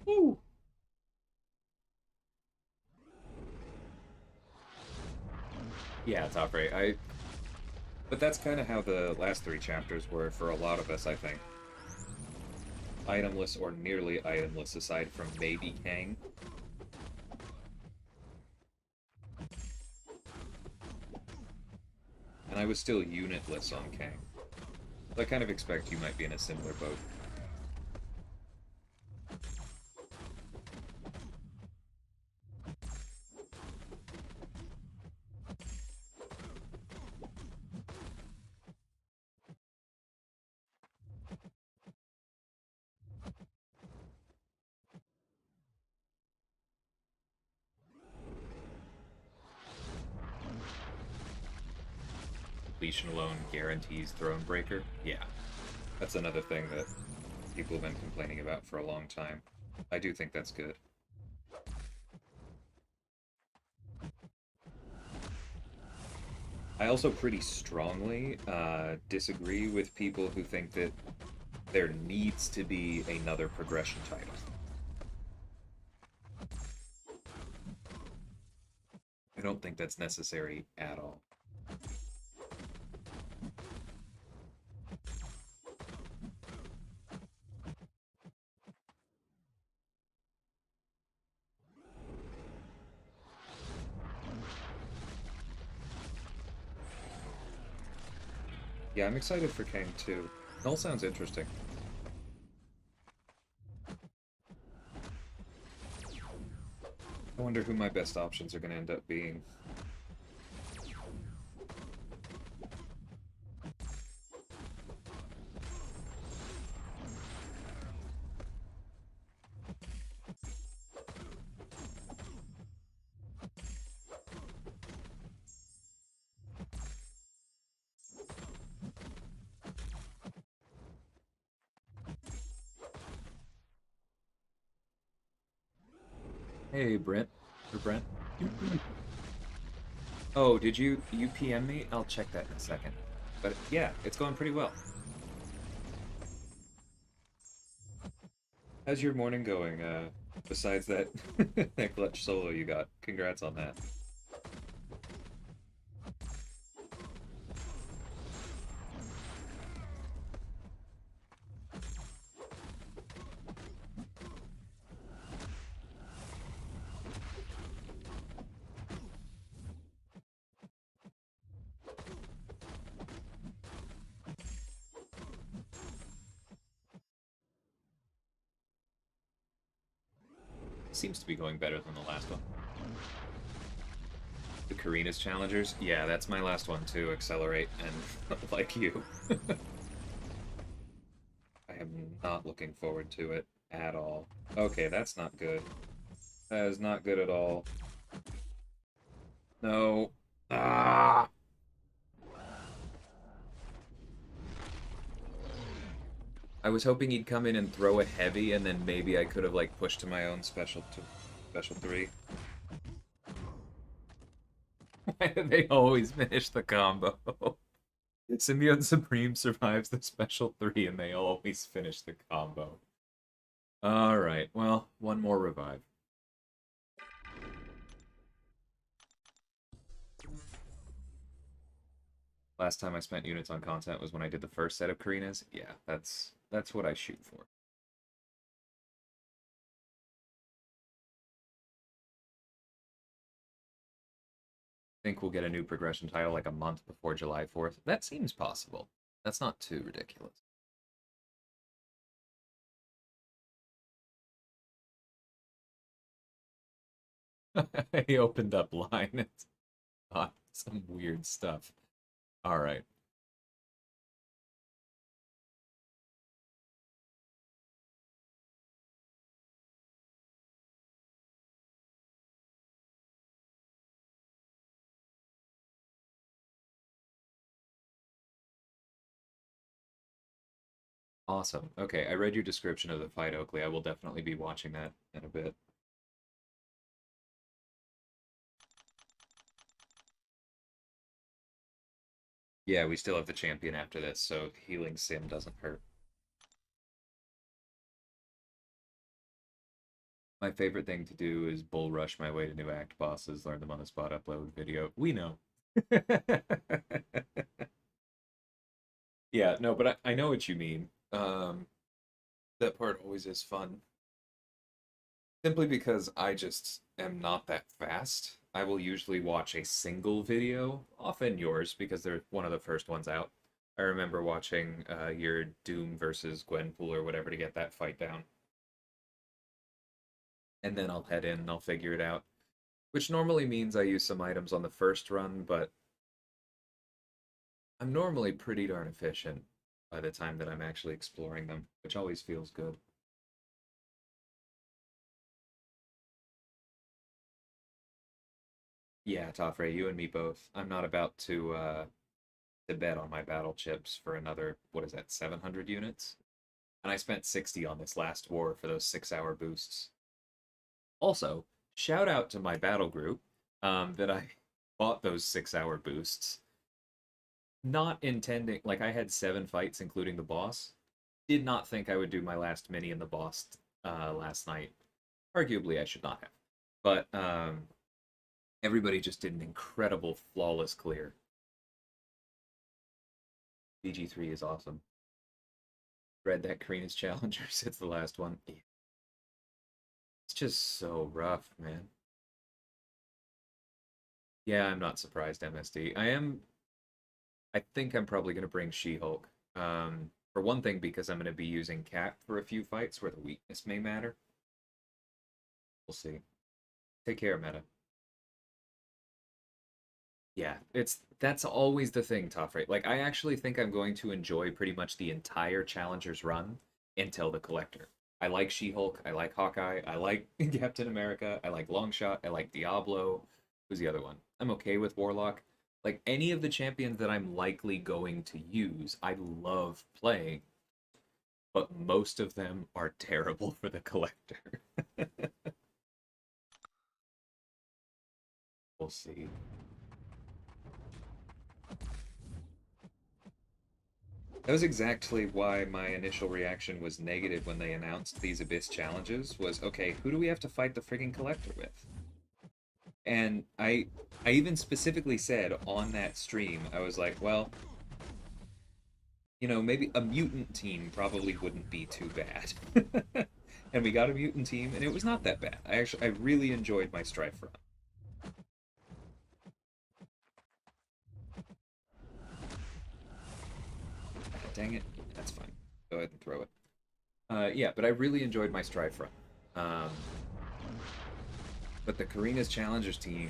Woo! Yeah, top rate. But that's kind of how the last 3 chapters were for a lot of us, I think. Itemless or nearly itemless, aside from maybe Kang. And I was still unitless on Kang. So I kind of expect you might be in a similar boat. Completion alone guarantees Thronebreaker? Yeah. That's another thing that people have been complaining about for a long time. I do think that's good. I also pretty strongly disagree with people who think that there needs to be another progression title. I don't think that's necessary at all. Yeah, I'm excited for Kang too. It all sounds interesting. I wonder who my best options are going to end up being. Hey, Brent. Or Brent. Oh, did you PM me? I'll check that in a second. But yeah, it's going pretty well. How's your morning going, besides that that clutch solo you got? Congrats on that. Seems to be going better than the last one. The Carina's challengers? Yeah, that's my last one too, Accelerate, and like you. I am not looking forward to it at all. Okay, that's not good. That is not good at all. No. Ah! I was hoping he'd come in and throw a heavy, and then maybe I could have, like, pushed to my own special 3. Why do they always finish the combo? Symbiote Supreme survives the special 3, and they always finish the combo. Alright, well, one more revive. Last time I spent units on content was when I did the first set of Carinas. Yeah, that's what I shoot for. I think we'll get a new progression title like a month before July 4th. That seems possible. That's not too ridiculous. He opened up line. It's some weird stuff. All right. Awesome. Okay, I read your description of the fight, Oakley. I will definitely be watching that in a bit. Yeah, we still have the champion after this, so healing sim doesn't hurt. My favorite thing to do is bull rush my way to new act bosses, learn them on the spot, upload video. We know. Yeah, no, but I know what you mean. That part always is fun. Simply because I just am not that fast. I will usually watch a single video, often yours, because they're one of the first ones out. I remember watching your Doom versus Gwenpool or whatever to get that fight down. And then I'll head in and I'll figure it out. Which normally means I use some items on the first run, but I'm normally pretty darn efficient by the time that I'm actually exploring them, which always feels good. Yeah, Toffrey, you and me both. I'm not about to bet on my battle chips for another, what is that, 700 units? And I spent 60 on this last war for those 6 hour boosts. Also, shout out to my battle group that I bought those 6 hour boosts. Not intending, like, I had 7 fights, including the boss. Did not think I would do my last mini in the boss last night. Arguably, I should not have. But everybody just did an incredible, flawless clear. BG3 is awesome. Read that Carina's Challengers. It's the last one. It's just so rough, man. Yeah, I'm not surprised, MSD. I think I'm probably going to bring She-Hulk. For one thing, because I'm going to be using Cap for a few fights where the weakness may matter. We'll see. Take care, Meta. Yeah, that's always the thing, Toffrey. Like, I actually think I'm going to enjoy pretty much the entire Challengers run until the Collector. I like She-Hulk, I like Hawkeye, I like Captain America, I like Longshot, I like Diablo. Who's the other one? I'm okay with Warlock. Like, any of the champions that I'm likely going to use, I love playing, but most of them are terrible for the Collector. We'll see. That was exactly why my initial reaction was negative when they announced these Abyss challenges, was, okay, who do we have to fight the friggin' Collector with? And I even specifically said on that stream, I was like, well, maybe a mutant team probably wouldn't be too bad. And we got a mutant team, and it was not that bad. I really enjoyed my Strife run. Dang it. That's fine. Go ahead and throw it. Yeah, but I really enjoyed my Strife run. But the Carina's Challengers team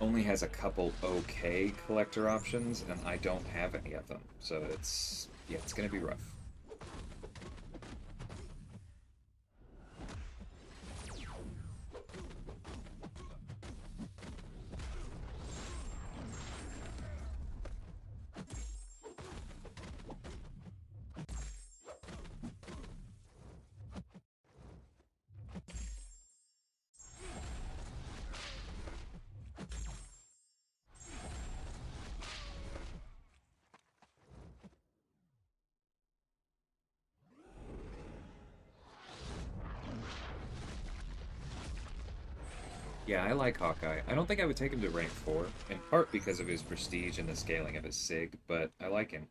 only has a couple okay collector options, and I don't have any of them. So it's gonna be rough. Yeah, I like Hawkeye. I don't think I would take him to rank 4, in part because of his prestige and the scaling of his sig, but I like him.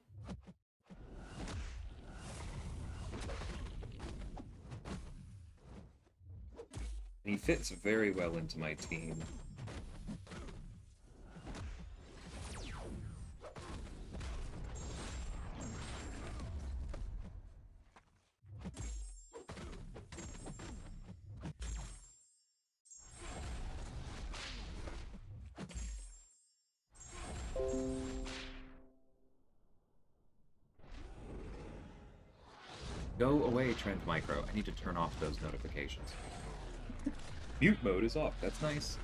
And he fits very well into my team. Go away, Trend Micro. I need to turn off those notifications. Mute mode is off. That's nice.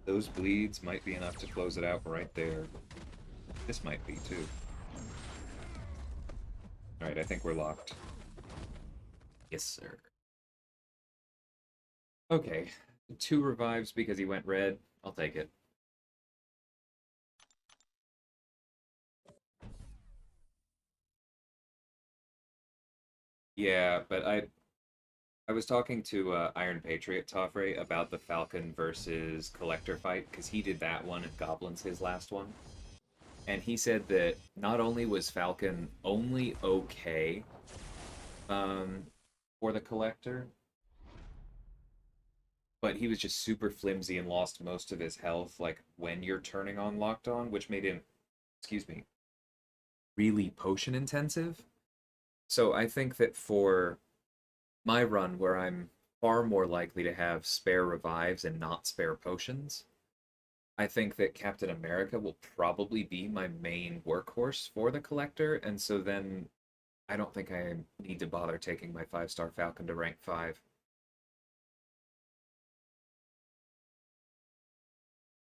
Those bleeds might be enough to close it out right there. This might be, too. Alright, I think we're locked. Yes, sir. Okay. 2 revives because he went red. I'll take it. Yeah, but I was talking to Iron Patriot Toffrey about the Falcon versus Collector fight, because he did that one and Goblin's his last one. And he said that not only was Falcon only okay um, for the Collector, but he was just super flimsy and lost most of his health, like when you're turning on Locked On, which made him, excuse me, really potion intensive. So I think that for my run, where I'm far more likely to have spare revives and not spare potions, I think that Captain America will probably be my main workhorse for the Collector, and so then I don't think I need to bother taking my 5-star Falcon to rank 5.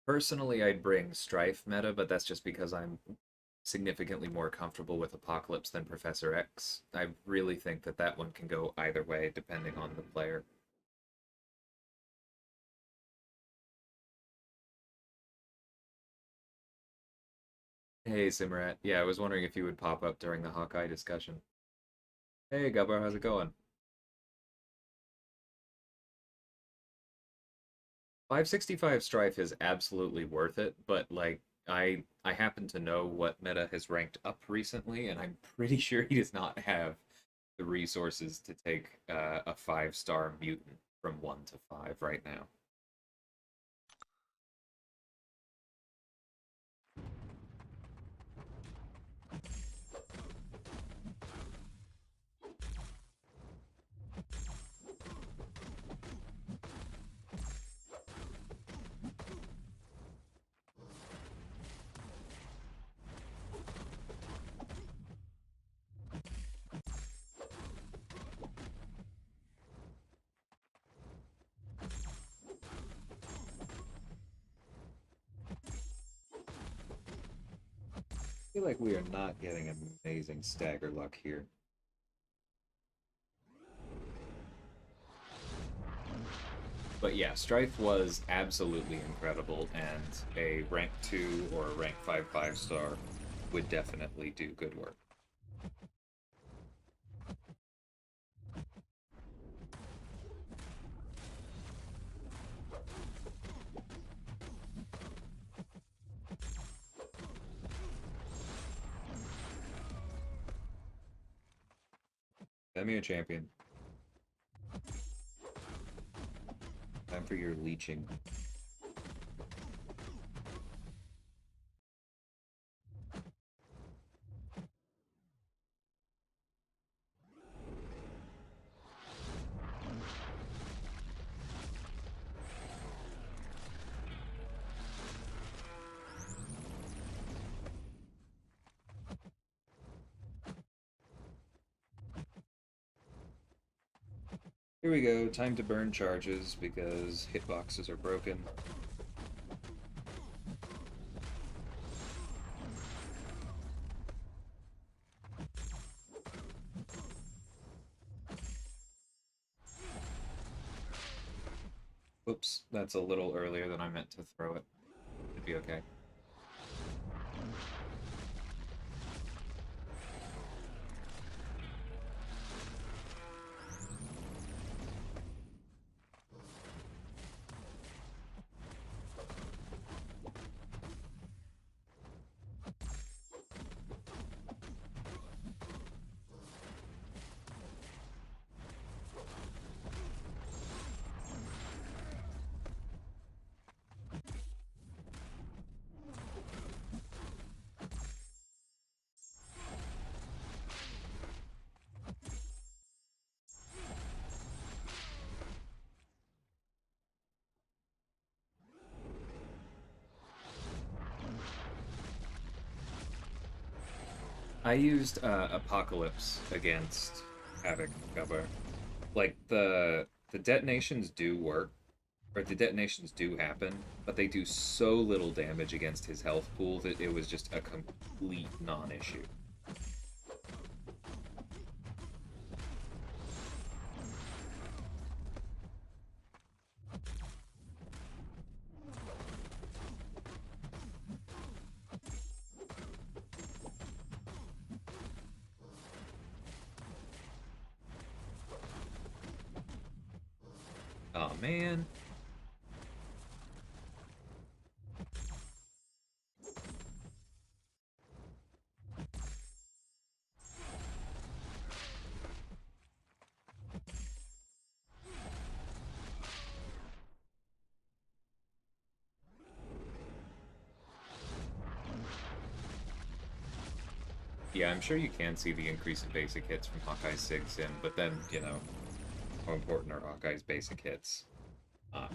Personally, I'd bring Strife meta, but that's just because I'm significantly more comfortable with Apocalypse than Professor X. I really think that that one can go either way, depending on the player. Hey, Simrat. Yeah, I was wondering if you would pop up during the Hawkeye discussion. Hey, Gubbar, how's it going? 565 Strife is absolutely worth it, but like I happen to know what meta has ranked up recently, and I'm pretty sure he does not have the resources to take a 5-star mutant from 1 to 5 right now. I feel like we are not getting amazing stagger luck here. But yeah, Strife was absolutely incredible, and a rank 2 or a rank 5 5-star would definitely do good work. Send me a champion. Time for your leeching. Here we go, time to burn charges because hitboxes are broken. Oops, that's a little earlier than I meant to throw it. It'd be okay. I used Apocalypse against Havoc cover. Like the detonations do work, or the detonations do happen, but they do so little damage against his health pool that it was just a complete non-issue. Oh man. Yeah, I'm sure you can see the increase in basic hits from Hawkeye's Sig Sim, but then, you know, how important are Hawkeye's basic hits? Ah.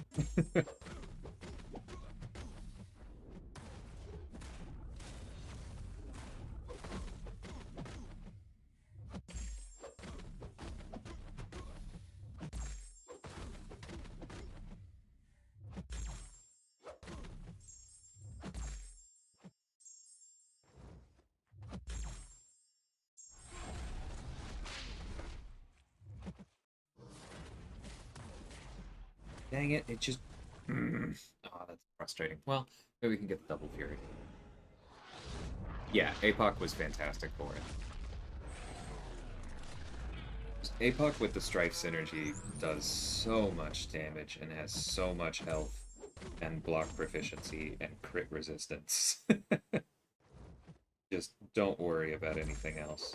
Dang it, it just... Oh, that's frustrating. Well, maybe we can get the Double Fury. Yeah, APOC was fantastic for it. APOC with the Strife synergy does so much damage and has so much health and block proficiency and crit resistance. Just don't worry about anything else.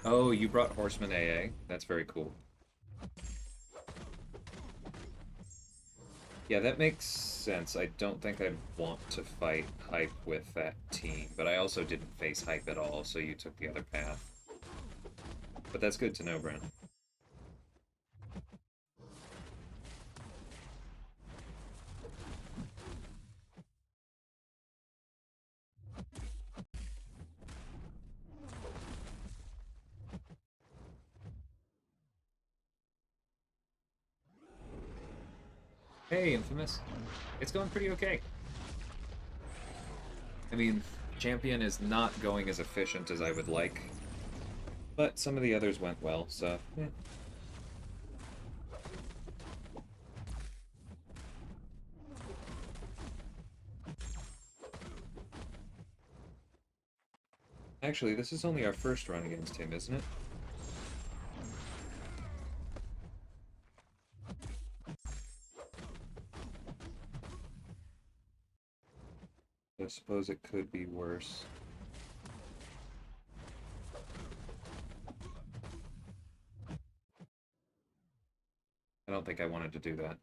Oh, you brought Horseman AA? That's very cool. Yeah, that makes sense. I don't think I'd want to fight Hype with that team, but I also didn't face Hype at all, so you took the other path. But that's good to know, Brent. Hey, Infamous. It's going pretty okay. I mean, Champion is not going as efficient as I would like, but some of the others went well, so, yeah. Actually, this is only our first run against him, isn't it? I suppose it could be worse. I don't think I wanted to do that.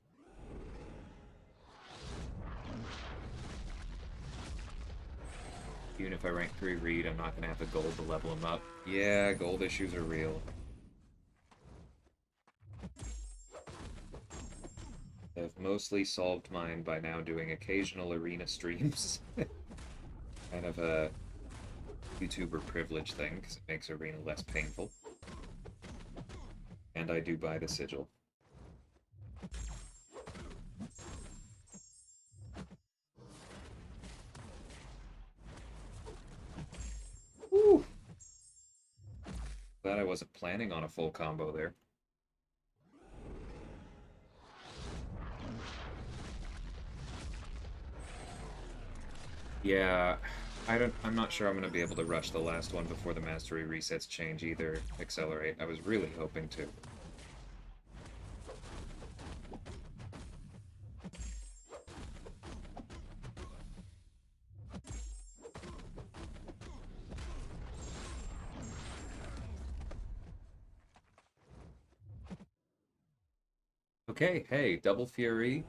Even if I rank 3 Reed, I'm not going to have the gold to level him up. Yeah, gold issues are real. I've mostly solved mine by now doing occasional arena streams. Kind of a YouTuber privilege thing, because it makes arena less painful. And I do buy the sigil. Woo! Glad I wasn't planning on a full combo there. Yeah, I'm not sure I'm going to be able to rush the last one before the mastery resets change either. Accelerate. I was really hoping to. Okay, hey, double fury.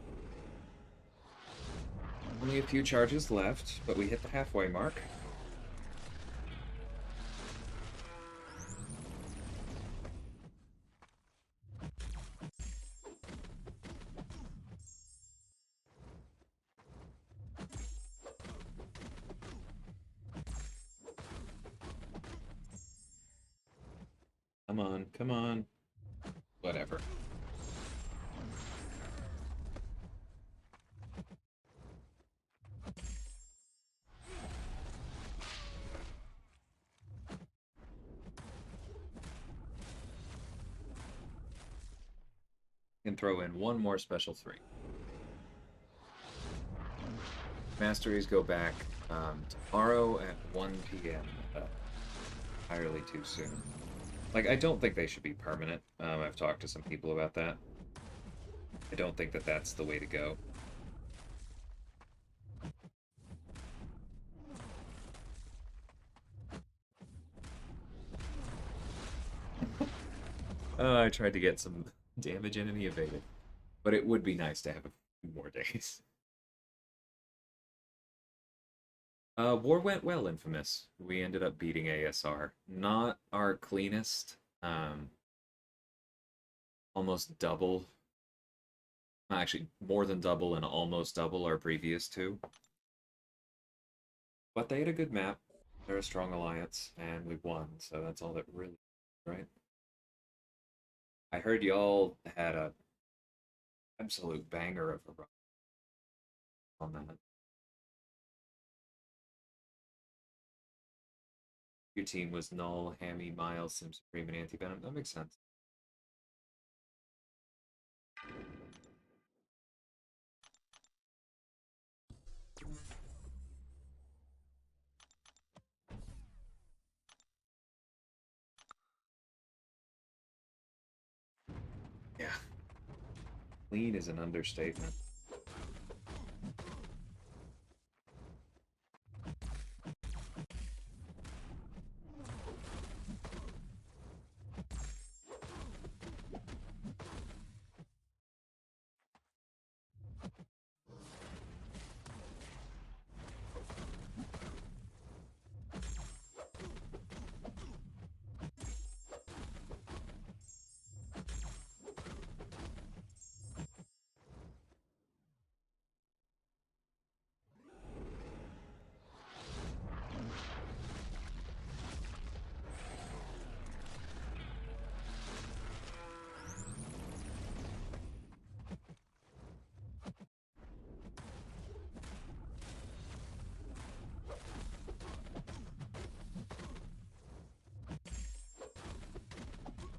Only a few charges left, but we hit the halfway mark. Come on, come on. Whatever. Can throw in one more special 3. Masteries go back tomorrow at 1 p.m. Entirely too soon. Like, I don't think they should be permanent. I've talked to some people about that. I don't think that that's the way to go. I tried to get some damage in and he evaded. But it would be nice to have a few more days. War went well, Infamous. We ended up beating ASR. Not our cleanest. Almost double. Actually, more than double and almost double our previous 2. But they had a good map. They're a strong alliance, and we won, so that's all that really, right? I heard y'all had a absolute banger of a run on that. Your team was Null, Hammy, Miles, Sim Supreme, and Anti-Venom. That makes sense. Yeah. Clean is an understatement.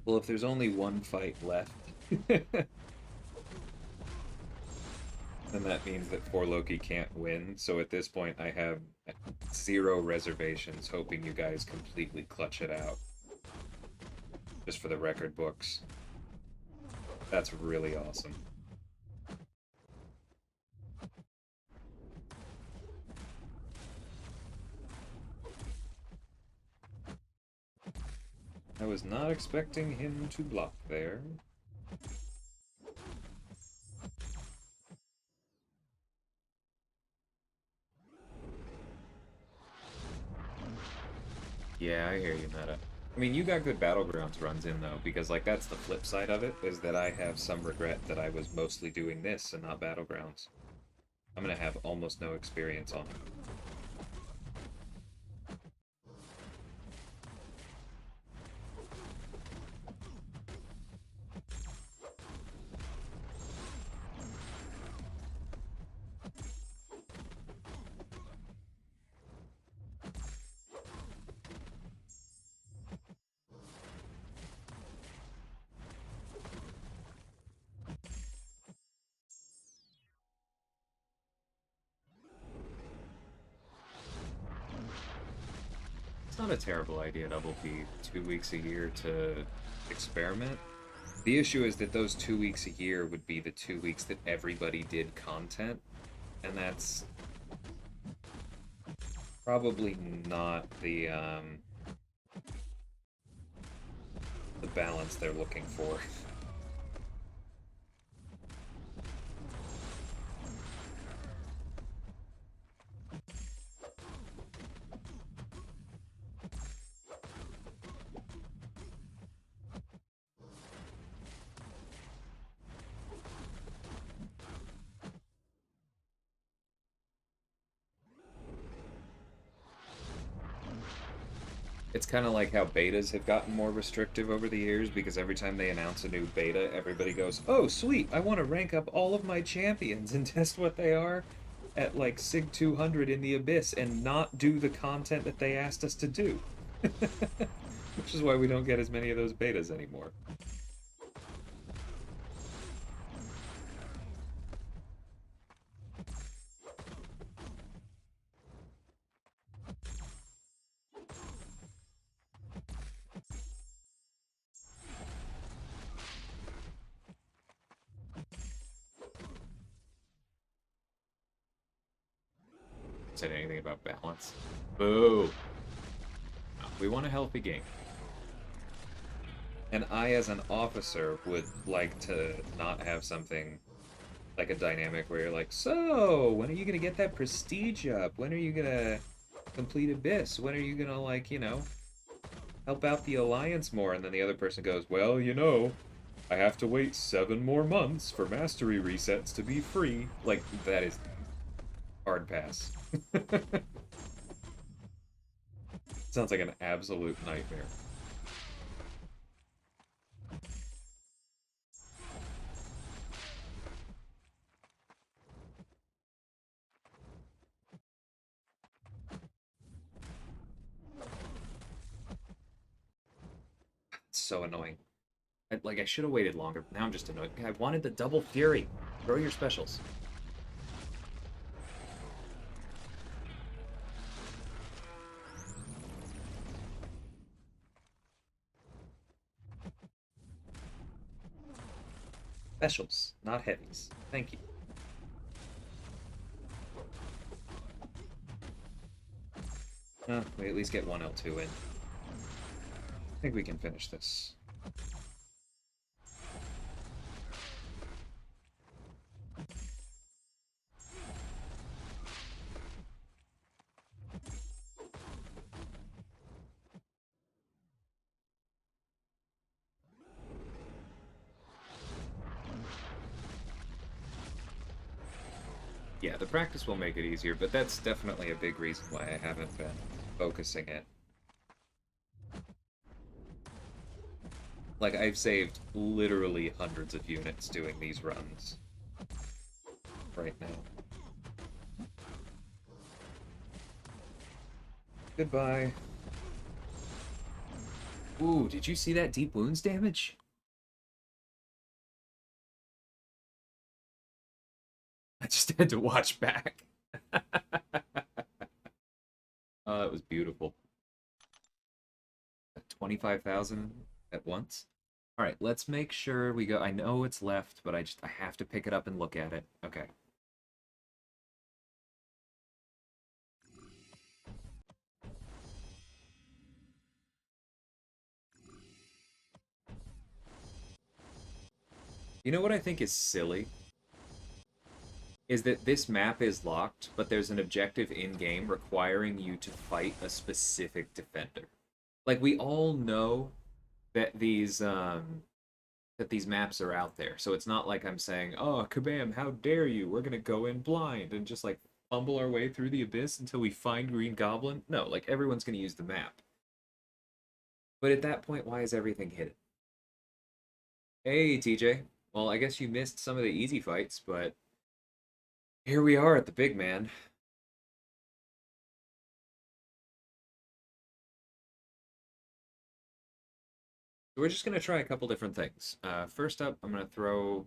Well, if there's only one fight left, then that means that poor Loki can't win. So at this point, I have 0 reservations, hoping you guys completely clutch it out. Just for the record books. That's really awesome. I was not expecting him to block there. Yeah, I hear you, Meta. I mean, you got good Battlegrounds runs in, though, because, like, that's the flip side of it, is that I have some regret that I was mostly doing this and not Battlegrounds. I'm gonna have almost no experience on it. It's not a terrible idea, Double P, 2 weeks a year to experiment. The issue is that those 2 weeks a year would be the 2 weeks that everybody did content, and that's probably not the balance they're looking for. It's kind of like how betas have gotten more restrictive over the years because every time they announce a new beta, everybody goes, "Oh, sweet! I want to rank up all of my champions and test what they are at like Sig 200 in the Abyss and not do the content that they asked us to do." Which is why we don't get as many of those betas anymore. Said anything about balance? Boo! No, we want a healthy game. And I, as an officer, would like to not have something like a dynamic where you're like, so, when are you gonna get that prestige up? When are you gonna complete Abyss? When are you gonna, like, you know, help out the Alliance more? And then the other person goes, well, you know, I have to wait 7 more months for mastery resets to be free. Like, that is hard pass. Sounds like an absolute nightmare. It's so annoying. I should have waited longer. Now I'm just annoyed. I wanted the double fury. Throw your specials. Specials, not heavies. Thank you. We at least get one L2 in. I think we can finish this. Yeah, the practice will make it easier, but that's definitely a big reason why I haven't been focusing it. Like, I've saved literally hundreds of units doing these runs right now. Goodbye. Ooh, did you see that deep wounds damage? I just had to watch back. Oh, that was beautiful. 25,000 at once? Alright, let's make sure we go. I know it's left, but I have to pick it up and look at it. Okay. You know what I think is silly? Is that this map is locked, but there's an objective in-game requiring you to fight a specific defender. Like, we all know that these maps are out there, so it's not like I'm saying, oh, Kabam, how dare you, we're gonna go in blind and just, like, fumble our way through the abyss until we find Green Goblin. No, like, everyone's gonna use the map. But at that point, why is everything hidden? Hey, TJ. Well, I guess you missed some of the easy fights, but here we are at the big man. So we're just going to try a couple different things. First up, I'm going to throw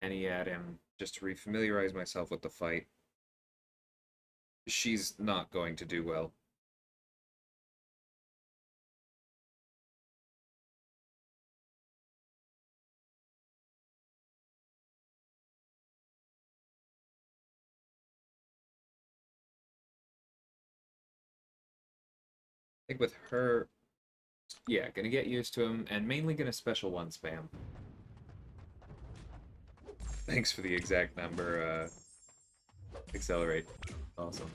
Penny at him just to refamiliarize myself with the fight. She's not going to do well. I think with her, yeah, gonna get used to him, and mainly gonna special one spam. Thanks for the exact number, Accelerate. Awesome.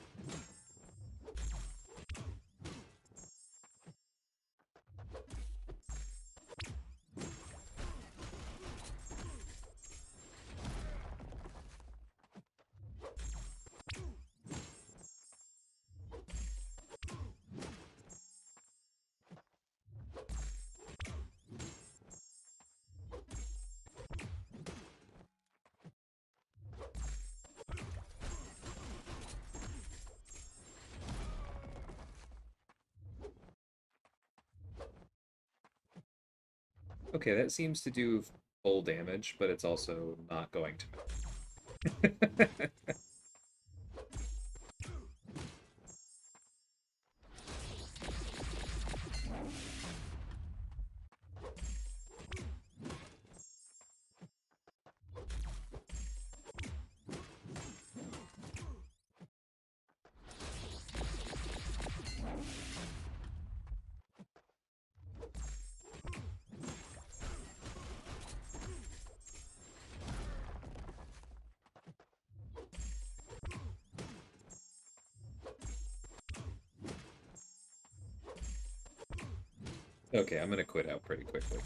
Okay, that seems to do full damage, but it's also not going to. Okay, I'm gonna quit out pretty quickly.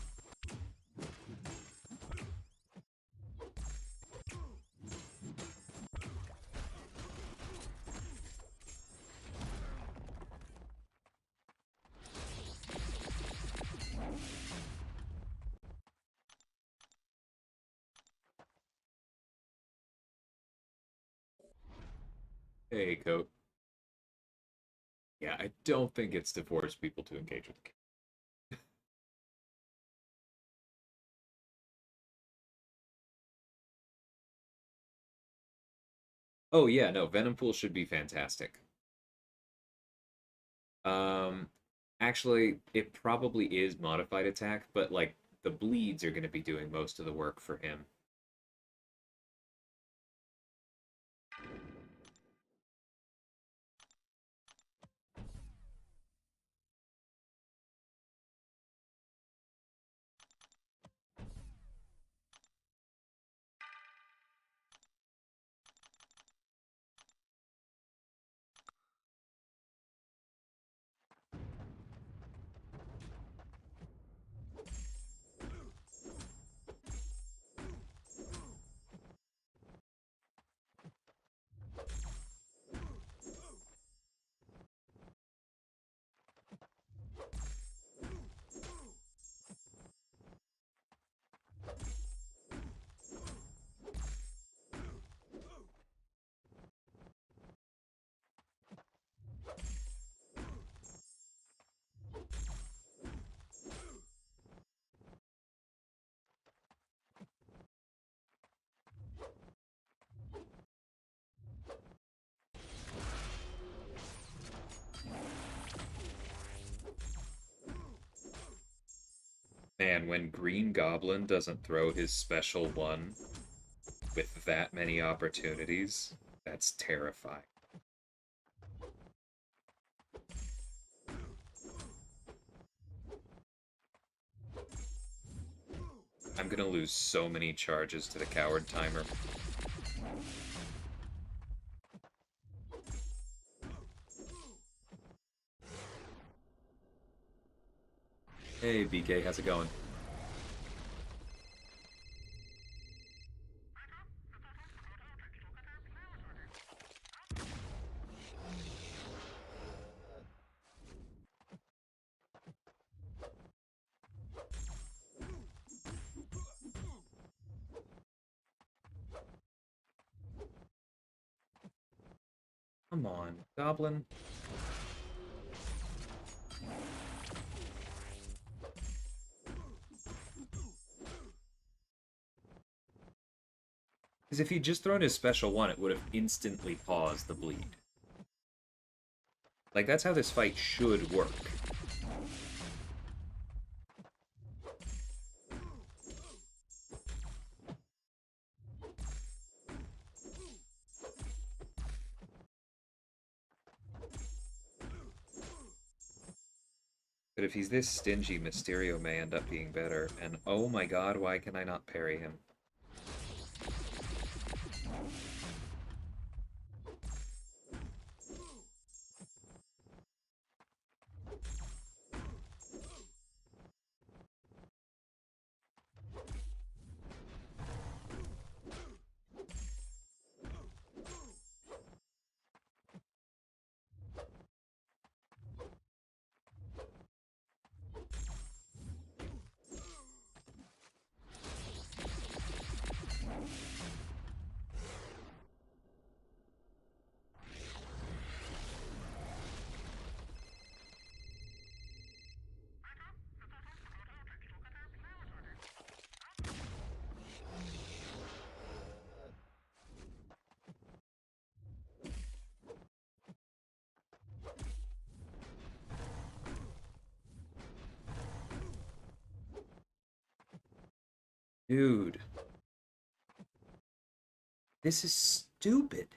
Hey, Coat. Yeah, I don't think it's to force people to engage with the game. Oh yeah, no, Venompool should be fantastic. Um, actually, it probably is modified attack, but like the bleeds are going to be doing most of the work for him. Man, when Green Goblin doesn't throw his special one with that many opportunities, that's terrifying. I'm gonna lose so many charges to the coward timer. Hey, BK, how's it going? Come on, Goblin. Because if he'd just thrown his special one, it would have instantly paused the bleed. Like, that's how this fight should work. But if he's this stingy, Mysterio may end up being better. And oh my god, why can I not parry him? Dude. This is stupid.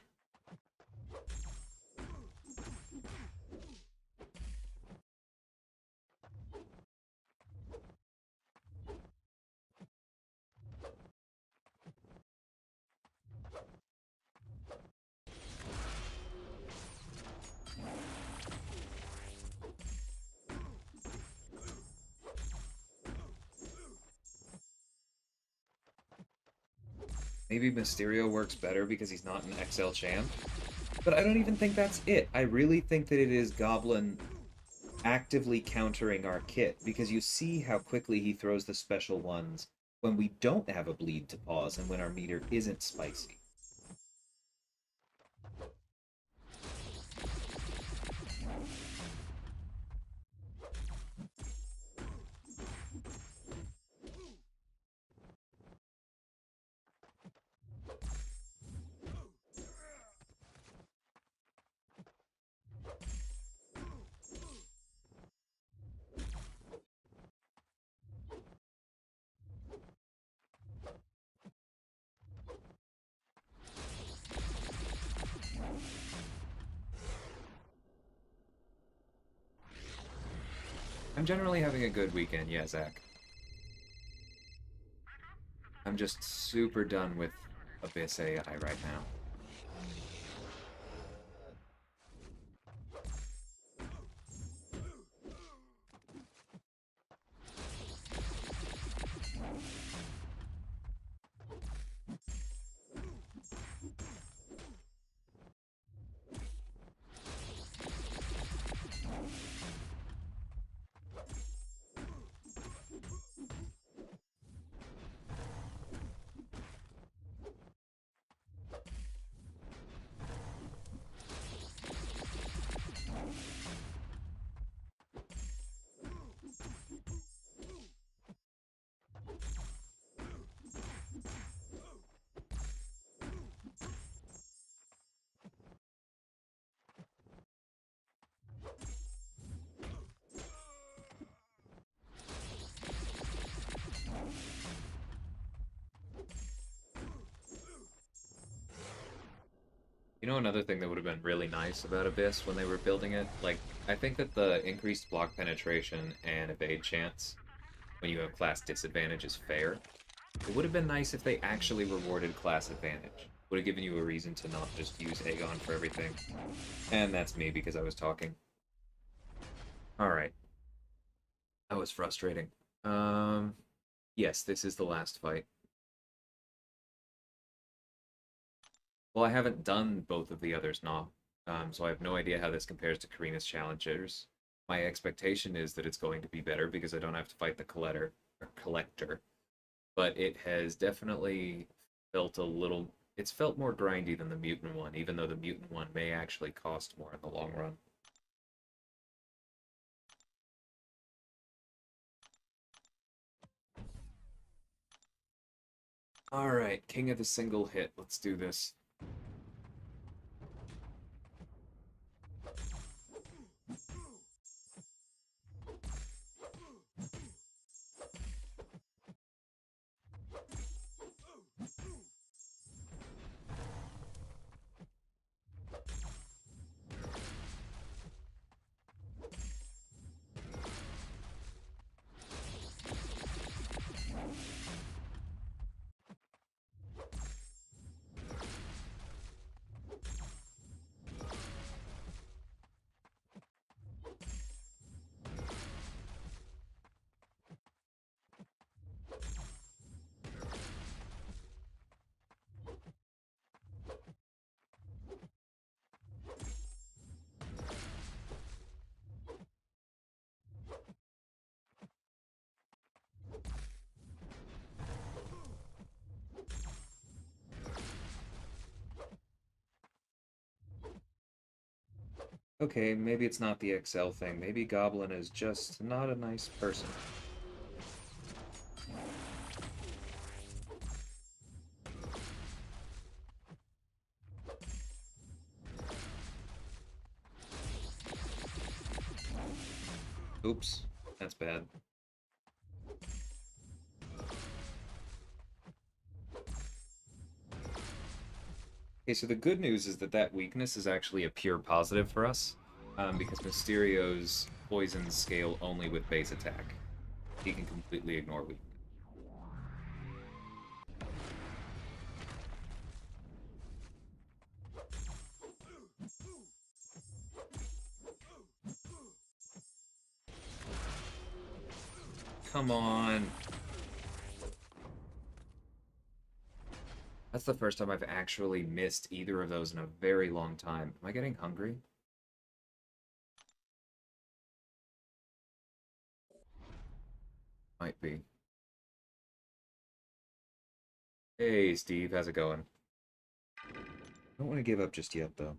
Maybe Mysterio works better because he's not an XL champ. But I don't even think that's it. I really think that it is Goblin actively countering our kit, because you see how quickly he throws the special ones when we don't have a bleed to pause and when our meter isn't spicy. I'm generally having a good weekend, yeah, Zach. I'm just super done with Abyss AI right now. You know, another thing that would have been really nice about Abyss when they were building it? Like, I think that the increased block penetration and evade chance when you have class disadvantage is fair. It would have been nice if they actually rewarded class advantage. Would have given you a reason to not just use Aegon for everything. And that's me because I was talking. Alright. That was frustrating. Yes, this is the last fight. Well, I haven't done both of the others now, so I have no idea how this compares to Carina's challengers. My expectation is that it's going to be better because I don't have to fight the collector, but it has definitely felt a little. It's felt more grindy than the mutant one, even though the mutant one may actually cost more in the long run. All right, King of the Single Hit. Let's do this. Okay, maybe it's not the XL thing. Maybe Goblin is just not a nice person. Oops, that's bad. Okay, so the good news is that that weakness is actually a pure positive for us, because Mysterio's poisons scale only with base attack. He can completely ignore weakness. Come on. That's the first time I've actually missed either of those in a very long time. Am I getting hungry? Might be. Hey, Steve, how's it going? I don't want to give up just yet, though.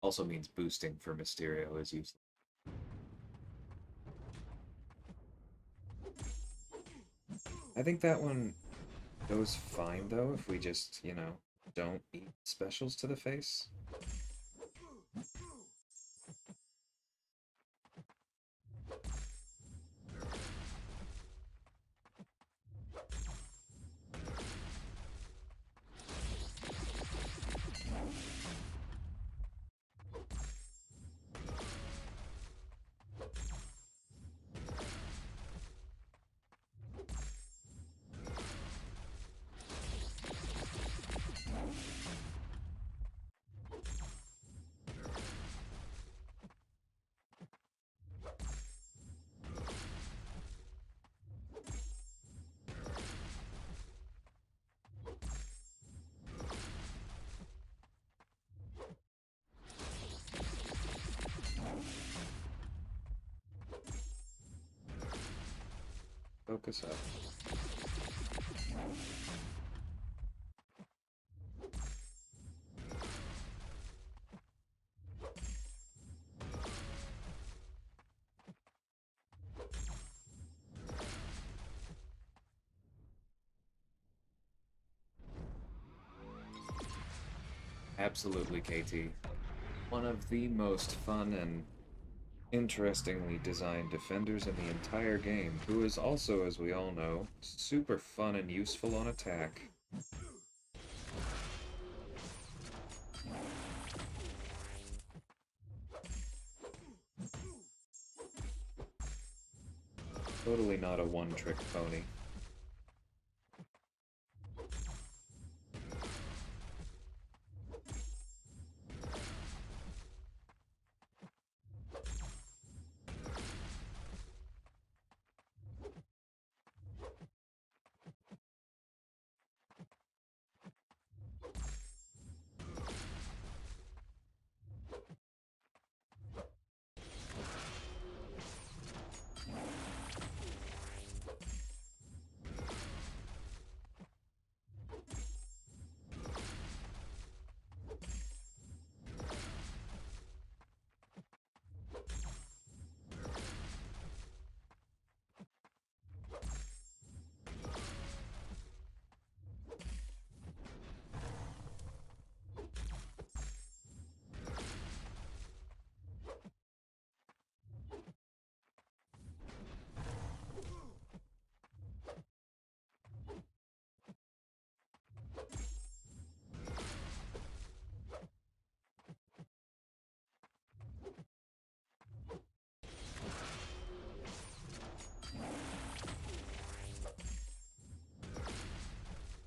Also means boosting for Mysterio is useless. I think that one goes fine, though, if we just, you know, don't eat specials to the face. Focus up. Absolutely, KT. One of the most fun and interestingly designed defenders in the entire game, who is also, as we all know, super fun and useful on attack. Totally not a one-trick pony.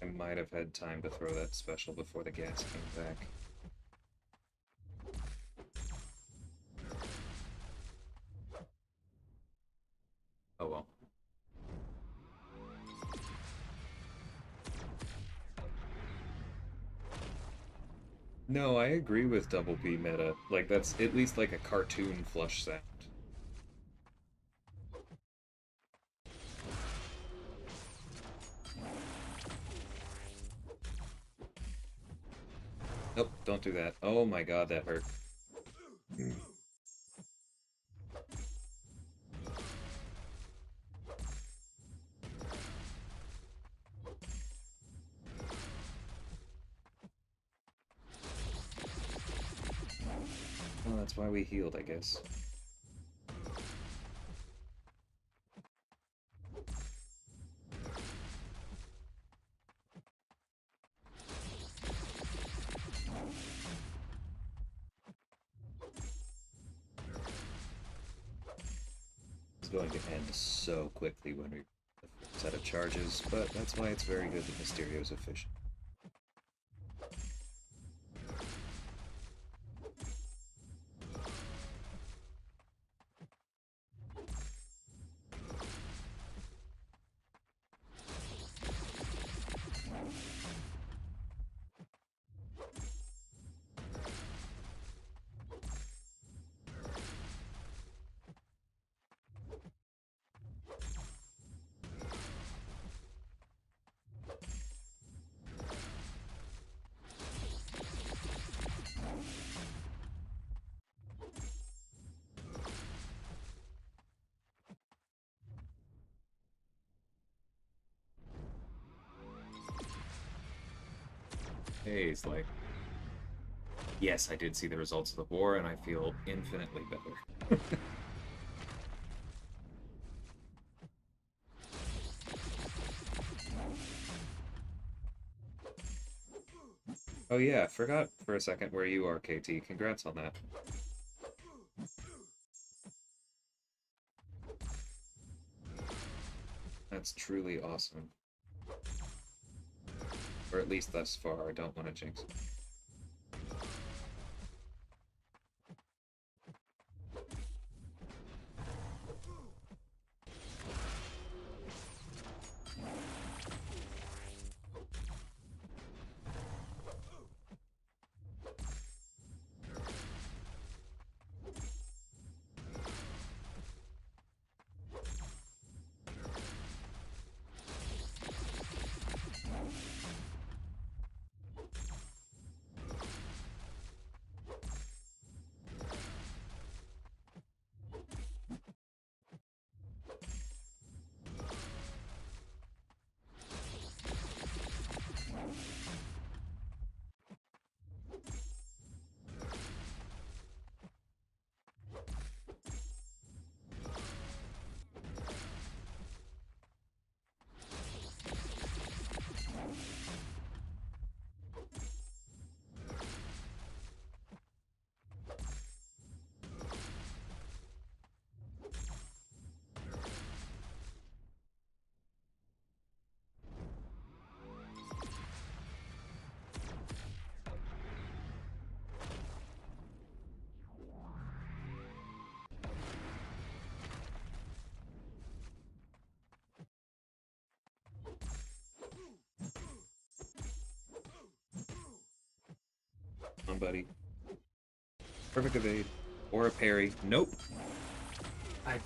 I might have had time to throw that special before the gas came back. Oh well. No, I agree with Double P meta. Like, that's at least like a cartoon flush sound. Nope, don't do that. Oh my god, that hurt. Well, that's why we healed, I guess. going to end so quickly when we set of charges, but that's why it's very good that Mysterio's efficient. Hey, it's like, yes, I did see the results of the war, and I feel infinitely better. Oh yeah, forgot for a second where you are, KT. Congrats on that. That's truly awesome. Or at least thus far, I don't want to jinx it. Come on, buddy. Perfect evade. Or a parry. Nope. I...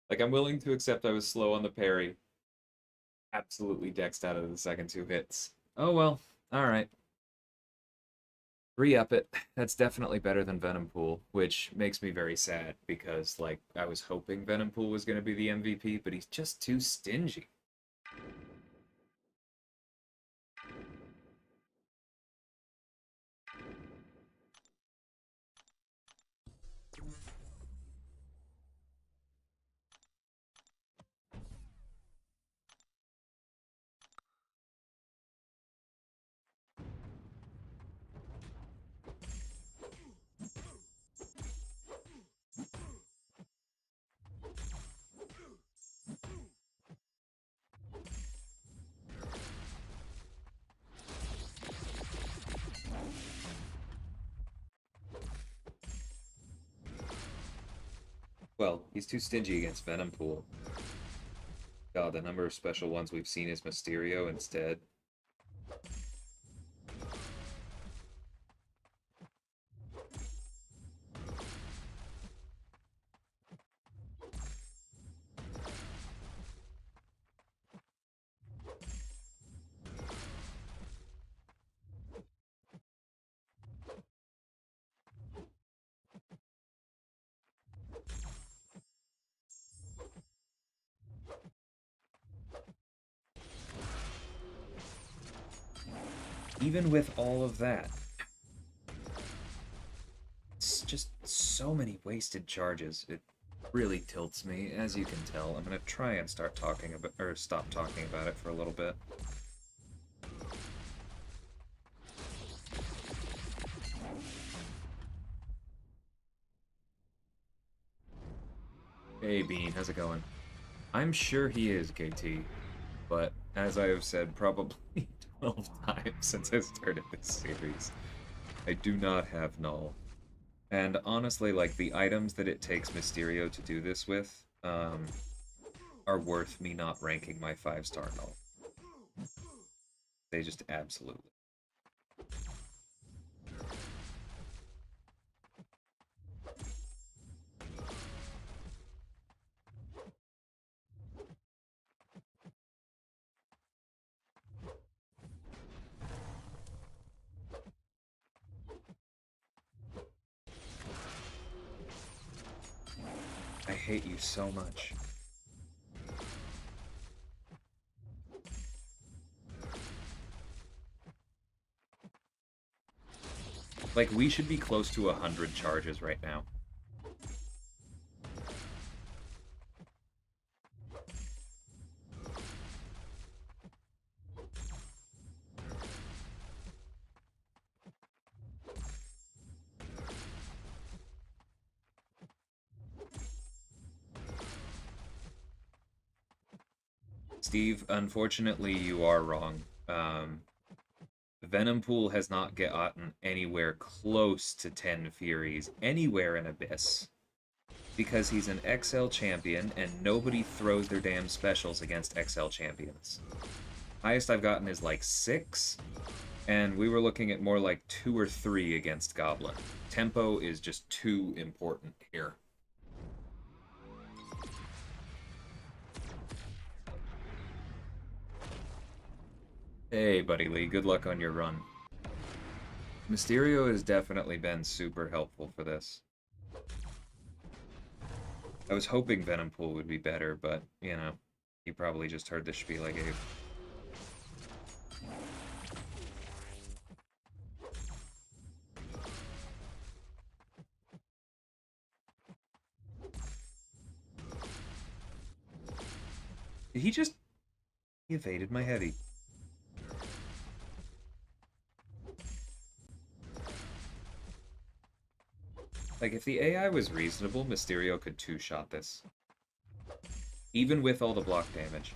Like, I'm willing to accept I was slow on the parry. Absolutely dexed out of the second two hits. Oh well. Alright. Re-up it. That's definitely better than Venompool, which makes me very sad because, like, I was hoping Venompool was going to be the MVP, but he's just too stingy. Well, he's too stingy against Venompool. God, the number of special ones we've seen is Mysterio instead. Even with all of that, it's just so many wasted charges. It really tilts me, as you can tell. I'm gonna try and start talking about, or stop talking about it for a little bit. Hey Bean, how's it going? I'm sure he is KT, but as I have said probably 12 times since I started this series, I do not have Null. And honestly, like, the items that it takes Mysterio to do this with, are worth me not ranking my 5-star Null. They just absolutely. I hate you so much. Like, we should be close to 100 charges right now. Steve, unfortunately, you are wrong. Venompool has not gotten anywhere close to 10 Furies anywhere in Abyss. Because he's an XL champion, and nobody throws their damn specials against XL champions. Highest I've gotten is like 6, and we were looking at more like 2 or 3 against Goblin. Tempo is just too important here. Hey, Buddy Lee, good luck on your run. Mysterio has definitely been super helpful for this. I was hoping Venompool would be better, but, you know, you probably just heard the spiel I gave. Did he just... He evaded my heavy. Like, if the AI was reasonable, Mysterio could two-shot this. Even with all the block damage.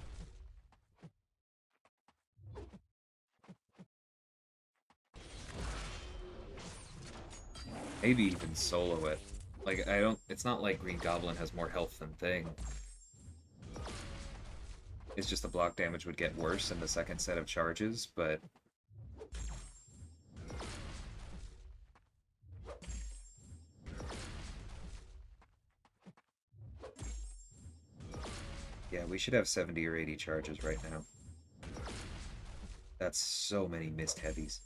Maybe even solo it. Like, I don't... It's not like Green Goblin has more health than Thing. It's just the block damage would get worse in the second set of charges, but... Yeah, we should have 70 or 80 charges right now. That's so many missed heavies.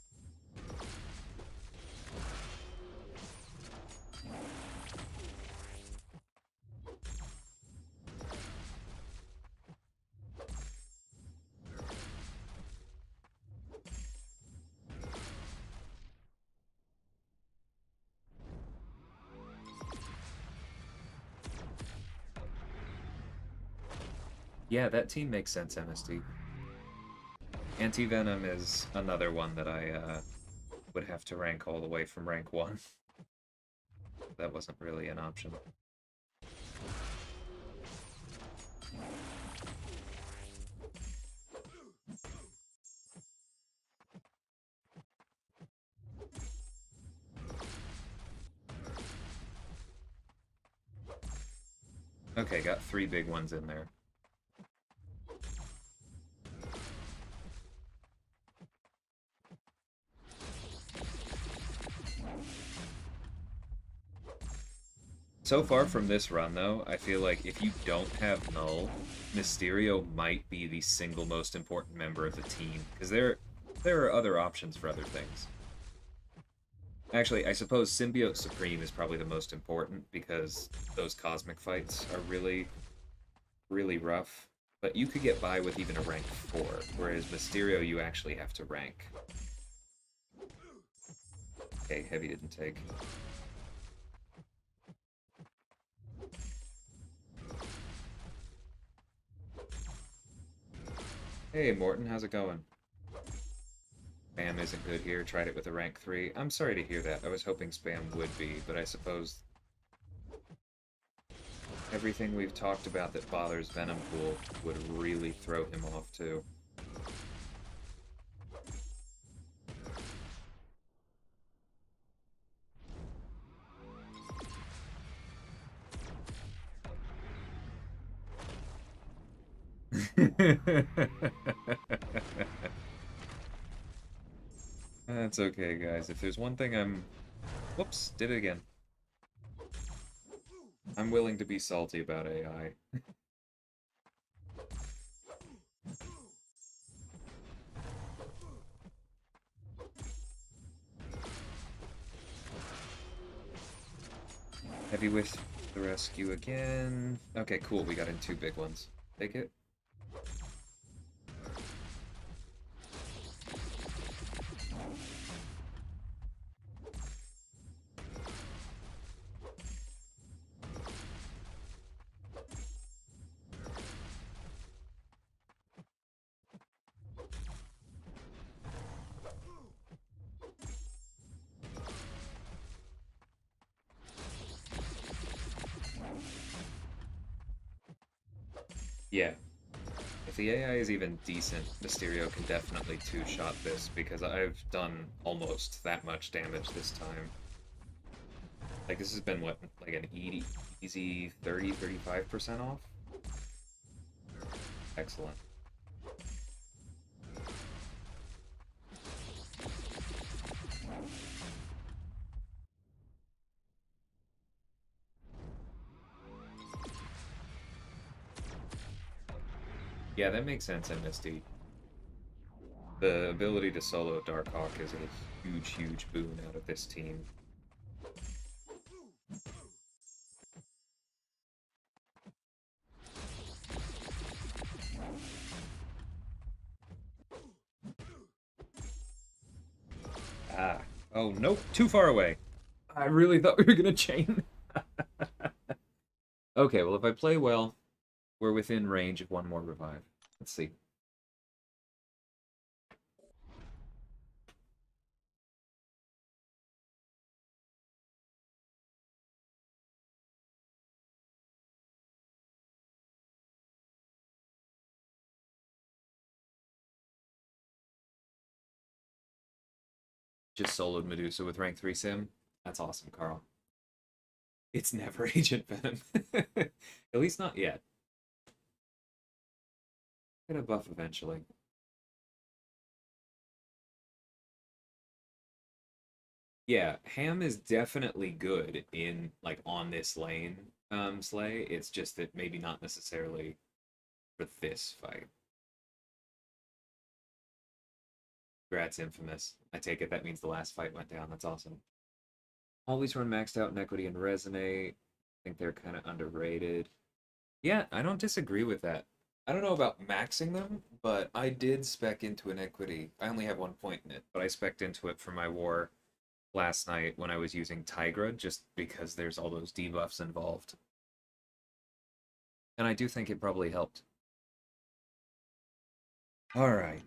Yeah, that team makes sense, MST. Anti-Venom is another one that I would have to rank all the way from rank 1. That wasn't really an option. Okay, got 3 big ones in there. So far from this run, though, I feel like if you don't have Null, Mysterio might be the single most important member of the team, because there are other options for other things. Actually, I suppose Symbiote Supreme is probably the most important, because those cosmic fights are really, really rough. But you could get by with even a rank 4, whereas Mysterio you actually have to rank. Okay, heavy didn't take. Hey, Morton, how's it going? Spam isn't good here, tried it with a rank 3. I'm sorry to hear that. I was hoping Spam would be, but I suppose everything we've talked about that bothers Venompool would really throw him off too. That's okay, guys. If there's one thing I'm... Whoops, did it again. I'm willing to be salty about AI. Heavy with the rescue again. Okay, cool. We got in 2 big ones. Take it. Yeah. If the AI is even decent, Mysterio can definitely 2-shot this, because I've done almost that much damage this time. Like, this has been, what, like an easy 30-35% off? Excellent. Yeah, that makes sense in Misty. The ability to solo Darkhawk is a huge, huge boon out of this team. Ah. Oh, nope. Too far away. I really thought we were gonna chain. Okay, well, if I play well, we're within range of 1 more revive. Let's see. Just soloed Medusa with rank 3 sim. That's awesome, Carl. It's never Agent Venom. At least not yet. Get a buff eventually. Yeah, Ham is definitely good in, like, on this lane, Slay. It's just that maybe not necessarily for this fight. Congrats, Infamous. I take it that means the last fight went down. That's awesome. Always run maxed out in Equity and Resonate. I think they're kind of underrated. Yeah, I don't disagree with that. I don't know about maxing them, but I did spec into an Equity. I only have 1 point in it, but I spec'd into it for my war last night when I was using Tigra, just because there's all those debuffs involved. And I do think it probably helped. Alright.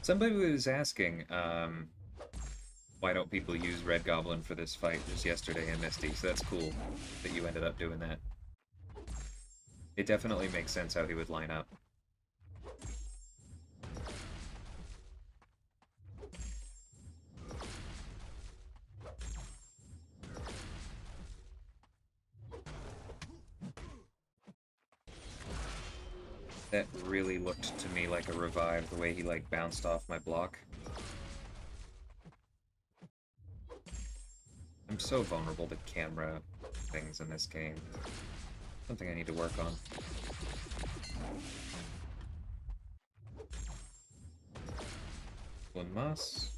Somebody was asking, why don't people use Red Goblin for this fight just yesterday in Misty, so that's cool that you ended up doing that. It definitely makes sense how he would line up. That really looked to me like a revive, the way he, like, bounced off my block. I'm so vulnerable to camera things in this game. Something I need to work on. One Moss.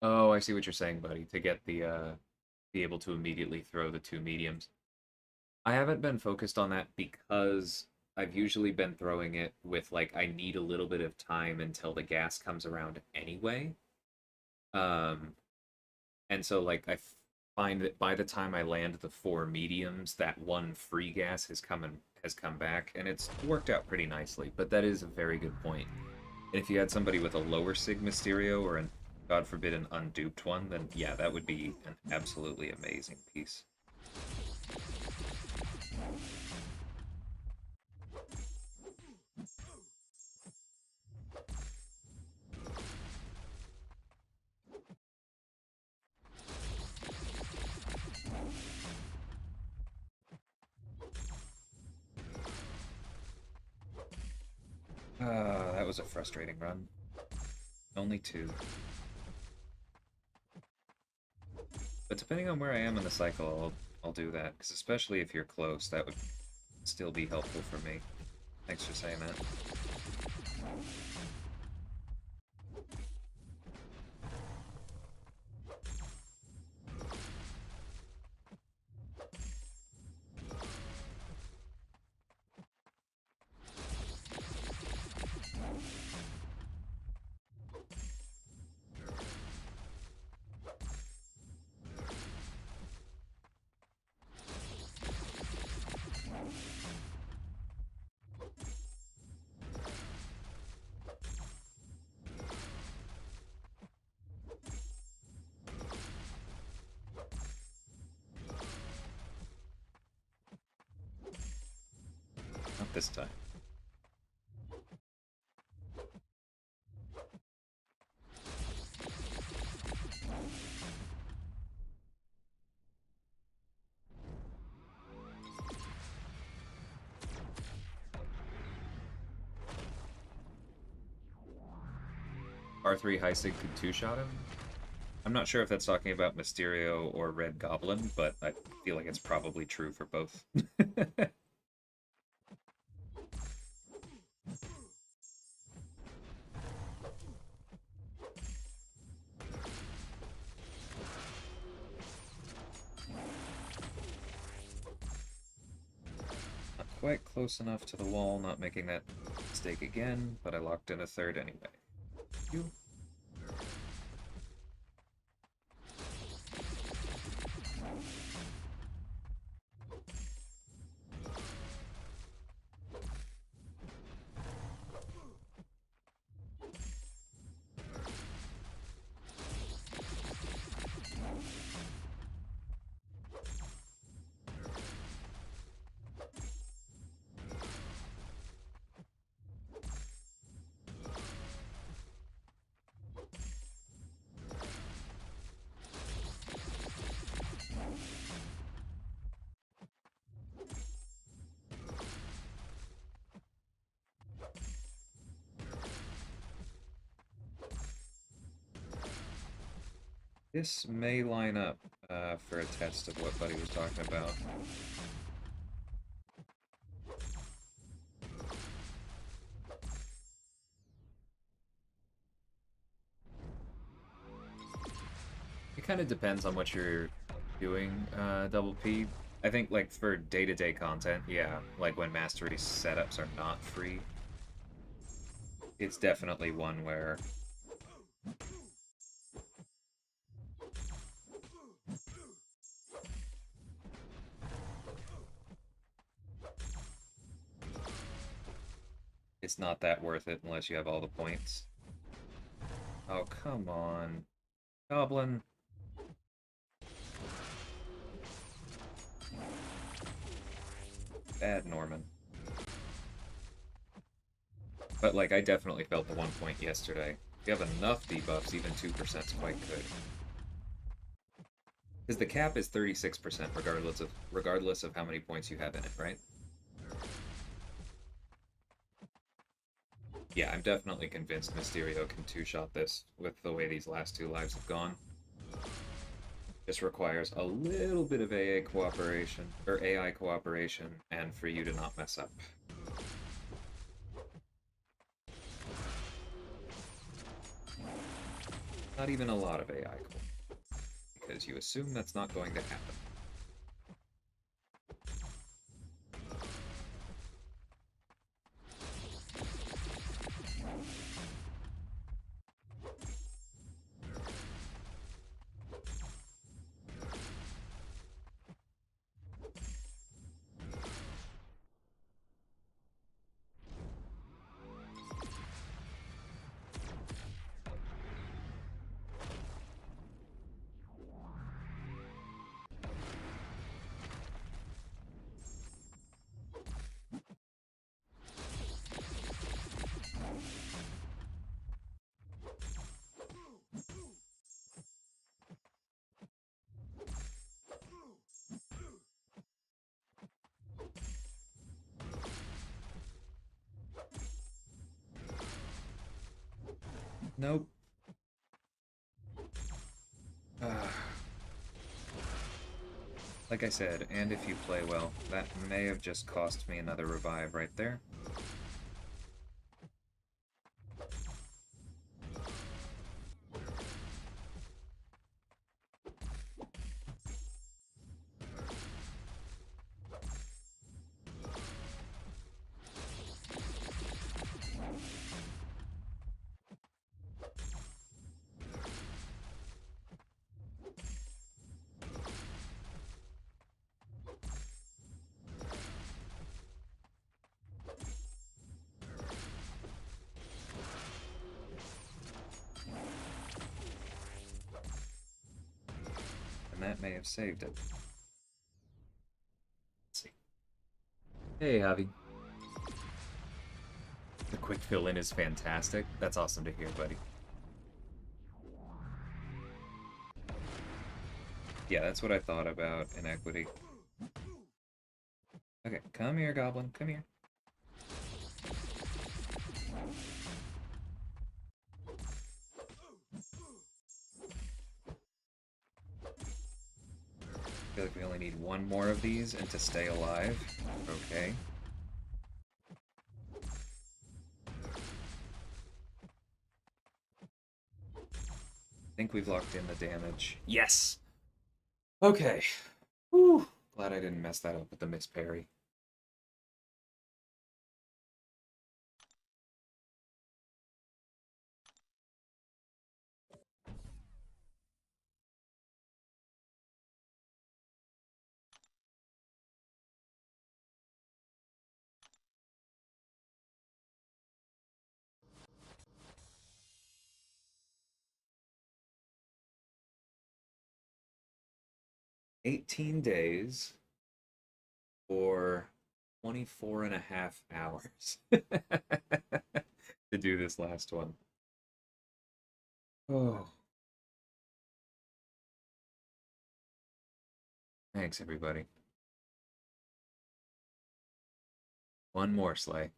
Oh, I see what you're saying, buddy. To get the be able to immediately throw the two mediums. I haven't been focused on that because I've usually been throwing it with like I need a little bit of time until the gas comes around anyway. Um, and so like find that by the time I land the four mediums, that one free gas has come back, and it's worked out pretty nicely. But that is a very good point. And if you had somebody with a lower Sig Mysterio or an God forbid an unduped one, then yeah, that would be an absolutely amazing piece. That was a frustrating run. Only two. But depending on where I am in the cycle, I'll do that. Because especially if you're close, that would still be helpful for me. Thanks for saying that. Not this time. R3 high sig could two-shot him? I'm not sure if that's talking about Mysterio or Red Goblin, but I feel like it's probably true for both. Not quite close enough to the wall, not making that mistake again, but I locked in a third anyway. You. This may line up for a test of what Buddy was talking about. It kind of depends on what you're doing, Double P. I think, like, for day-to-day content, yeah, like when mastery setups are not free, it's definitely one where it's not that worth it unless you have all the points. Oh, come on. Goblin. Bad Norman. But, like, I definitely felt the 1 point yesterday. If you have enough debuffs, even 2% is quite good. Because the cap is 36% regardless of how many points you have in it, right? Yeah, I'm definitely convinced Mysterio can two-shot this with the way these last two lives have gone. This requires a little bit of AI cooperation, and for you to not mess up. Not even a lot of AI cool. Because you assume that's not going to happen. Nope. Like I said, and if you play well, that may have just cost me another revive right there. And that may have saved it. Let's see. Hey, Javi. The quick fill-in is fantastic. That's awesome to hear, buddy. Yeah, that's what I thought about inequity. Okay, come here, Goblin. Come here. I feel like we only need one more of these and to stay alive. Okay. I think we've locked in the damage. Yes! Okay. Whew. Glad I didn't mess that up with the Miss Parry. $18 for 24.5 hours to do this last one. Oh. Thanks, everybody. One more Slay.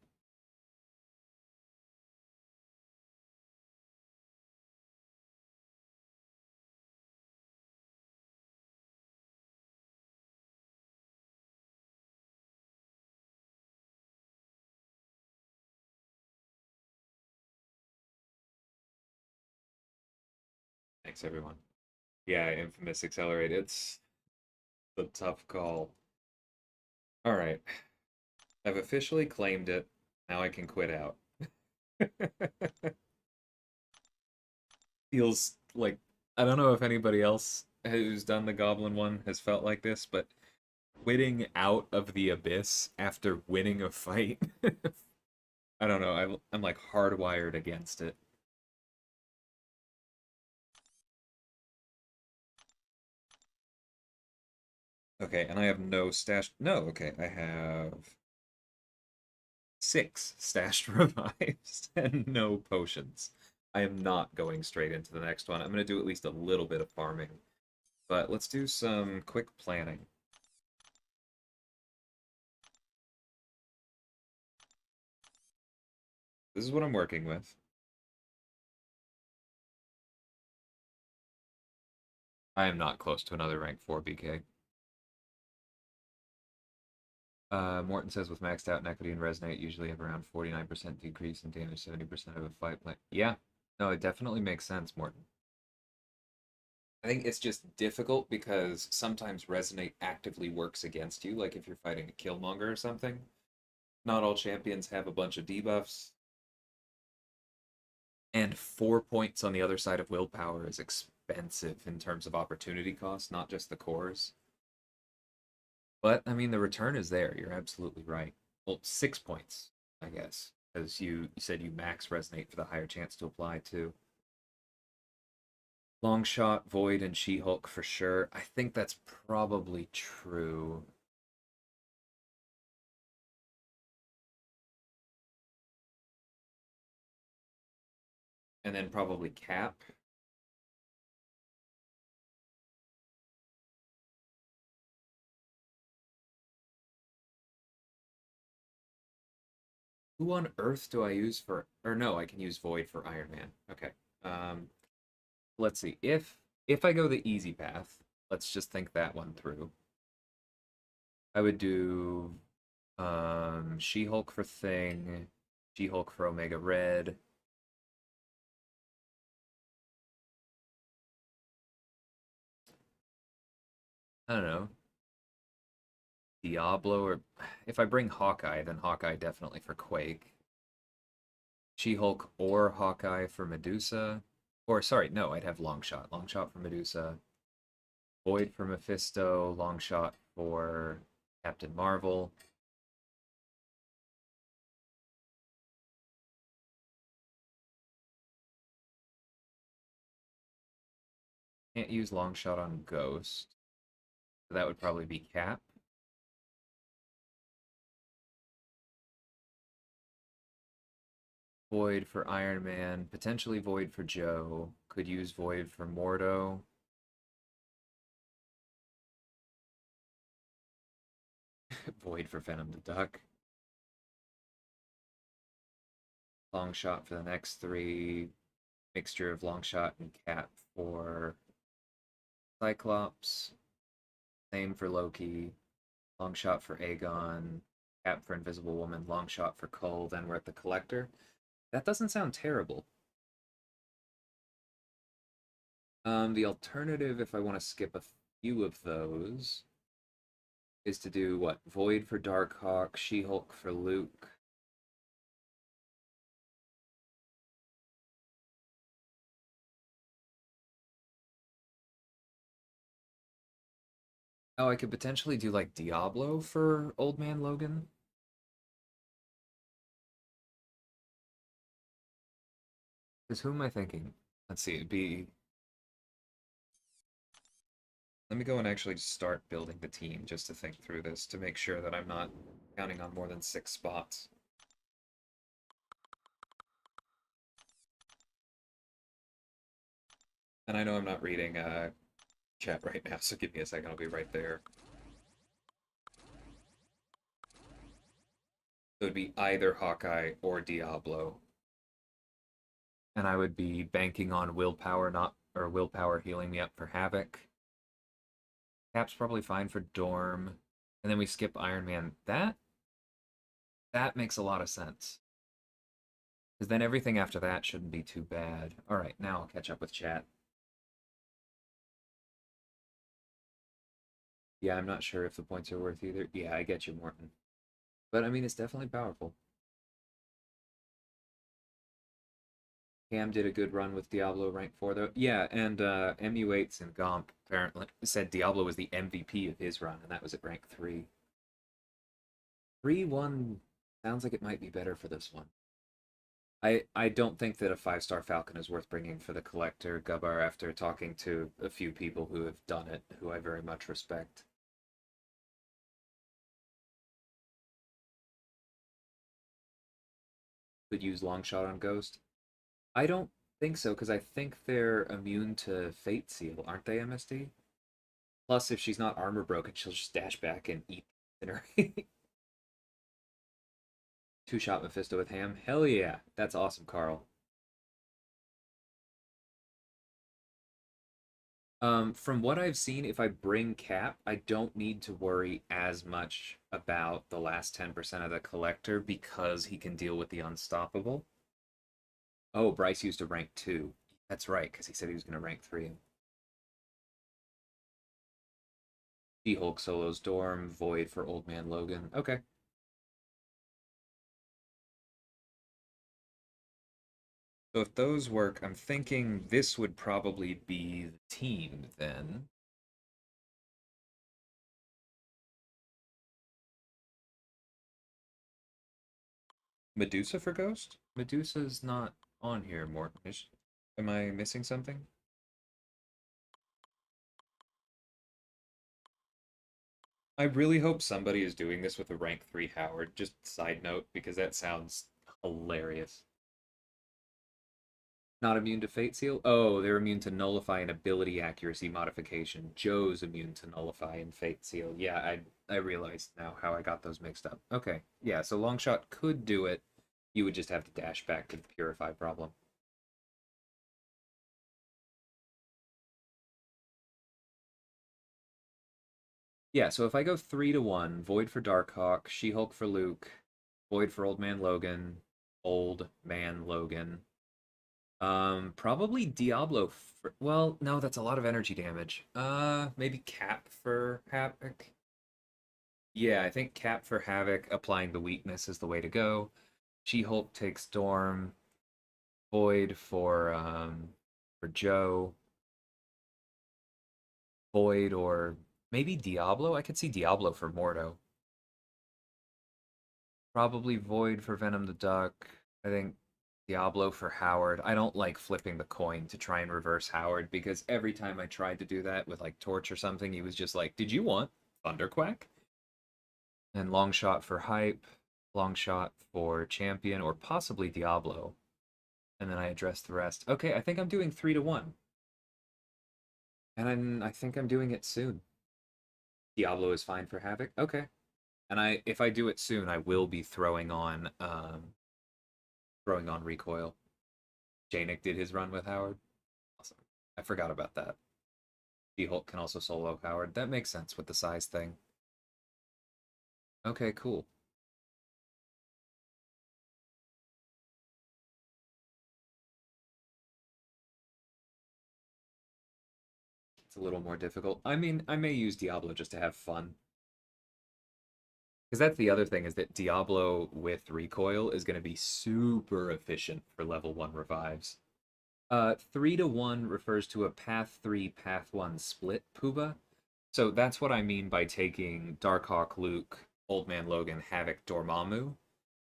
Thanks, everyone. Yeah, Infamous Accelerate. It's a tough call. All right. I've officially claimed it. Now I can quit out. Feels like, I don't know if anybody else who's done the Goblin one has felt like this, but quitting out of the abyss after winning a fight, I don't know. I'm like hardwired against it. Okay, and I have no stash. No, okay, I have 6 stashed revives and no potions. I am not going straight into the next one. I'm going to do at least a little bit of farming. But let's do some quick planning. This is what I'm working with. I am not close to another rank 4 BK. Morton says with maxed out inequity and resonate, usually have around 49% decrease in damage, 70% of a fight plan. Yeah, no, it definitely makes sense, Morton. I think it's just difficult because sometimes Resonate actively works against you, like if you're fighting a Killmonger or something. Not all champions have a bunch of debuffs. And 4 points on the other side of willpower is expensive in terms of opportunity cost, not just the cores. But I mean, the return is there. You're absolutely right. Well, 6 points, I guess, because you said you max resonate for the higher chance to apply too. Long shot, Void, and She Hulk for sure. I think that's probably true. And then probably Cap. Who on earth do I use for? Or no, I can use Void for Iron Man. Okay. Um, let's see. If I go the easy path, let's just think that one through. I would do She-Hulk for Thing, She-Hulk for Omega Red. I don't know. Diablo or if I bring Hawkeye, then Hawkeye definitely for Quake. She-Hulk or Hawkeye for Medusa. Or sorry, no, I'd have Longshot. Longshot for Medusa. Void for Mephisto, Longshot for Captain Marvel. Can't use Longshot on Ghost. So that would probably be Cap. Void for Iron Man, potentially Void for Joe. Could use Void for Mordo. Void for Venom the Duck. Long shot for the next three. Mixture of long shot and Cap for Cyclops. Same for Loki. Long shot for Aegon. Cap for Invisible Woman. Long shot for Cole. Then we're at the Collector. That doesn't sound terrible. The alternative, if I want to skip a few of those, is to do what? Void for Darkhawk, She-Hulk for Luke. Oh, I could potentially do like Diablo for Old Man Logan. Because who am I thinking? Let's see, it'd be. Let me go and actually start building the team just to think through this to make sure that I'm not counting on more than 6 spots. And I know I'm not reading chat right now, so give me a second, I'll be right there. So it'd be either Hawkeye or Diablo. And I would be banking on willpower, not or willpower healing me up for Havoc. Cap's probably fine for Dorm. And then we skip Iron Man. That makes a lot of sense. Because then everything after that shouldn't be too bad. Alright, now I'll catch up with chat. Yeah, I'm not sure if the points are worth either. Yeah, I get you, Morton. But I mean, it's definitely powerful. Cam did a good run with Diablo rank 4, though. Yeah, and MU8s and Gomp apparently said Diablo was the MVP of his run, and that was at rank 3. 3-1 sounds like it might be better for this one. I don't think that a 5-star Falcon is worth bringing for the Collector, Gubbar, after talking to a few people who have done it, who I very much respect. Could use Longshot on Ghost. I don't think so, because I think they're immune to Fate Seal, aren't they, MSD? Plus, if she's not armor broken, she'll just dash back and eat dinner. Two-shot Mephisto with Ham. Hell yeah. That's awesome, Carl. From what I've seen, if I bring Cap, I don't need to worry as much about the last 10% of the Collector because he can deal with the Unstoppable. Oh, Bryce used to rank 2. That's right, because he said he was going to rank 3. She-Hulk solo Storm, Void for Old Man Logan. Okay. So if those work, I'm thinking this would probably be the team then. Medusa for Ghost? Medusa's not on here, Morton. Am I missing something? I really hope somebody is doing this with a rank 3 Howard. Just side note, because that sounds hilarious. Not immune to Fate Seal? Oh, they're immune to Nullify and Ability Accuracy Modification. Joe's immune to Nullify and Fate Seal. Yeah, I realized now how I got those mixed up. Okay, yeah, so Longshot could do it. You would just have to dash back to the Purify problem. Yeah, so if I go 3 to 1, Void for Darkhawk, She-Hulk for Luke, Void for Old Man Logan, Old Man Logan. Probably Diablo for, well, no, that's a lot of energy damage. Maybe Cap for Havoc. Yeah, I think Cap for Havoc, applying the weakness is the way to go. She-Hulk takes Storm, Void for Joe, Void or maybe Diablo. I could see Diablo for Mordo. Probably Void for Venom the Duck. I think Diablo for Howard. I don't like flipping the coin to try and reverse Howard because every time I tried to do that with like Torch or something, he was just like, "Did you want Thunderquack?" And long shot for Hype, long shot for Champion, or possibly Diablo. And then I address the rest. Okay, I think I'm doing 3 to 1. And I think I'm doing it soon. Diablo is fine for Havoc. Okay. And if I do it soon, I will be throwing on recoil. Janik did his run with Howard. Awesome. I forgot about that. She-Hulk can also solo Howard. That makes sense with the size thing. Okay, cool. It's a little more difficult. I mean, I may use Diablo just to have fun. Because that's the other thing is that Diablo with recoil is going to be super efficient for level 1 revives. 3 to 1 refers to a path 3, path 1 split, Puba. So that's what I mean by taking Darkhawk, Luke, Old Man Logan, Havoc, Dormammu,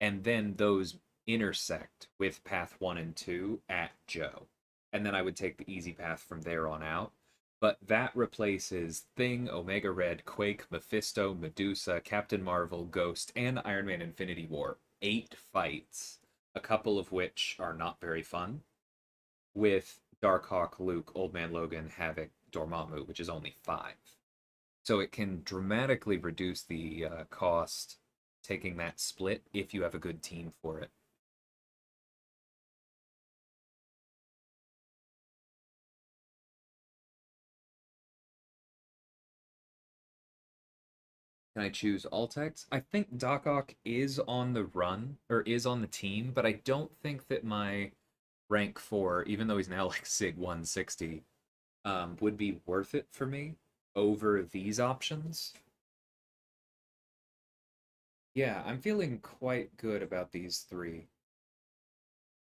and then those intersect with path 1 and 2 at Joe. And then I would take the easy path from there on out. But that replaces Thing, Omega Red, Quake, Mephisto, Medusa, Captain Marvel, Ghost, and Iron Man Infinity War. 8 fights, a couple of which are not very fun, with Darkhawk, Luke, Old Man Logan, Havoc, Dormammu, which is only 5. So it can dramatically reduce the cost taking that split if you have a good team for it. Can I choose Altex? I think Doc Ock is on the run or is on the team, but I don't think that my rank 4, even though he's now like Sig 160, would be worth it for me over these options. Yeah, I'm feeling quite good about these 3.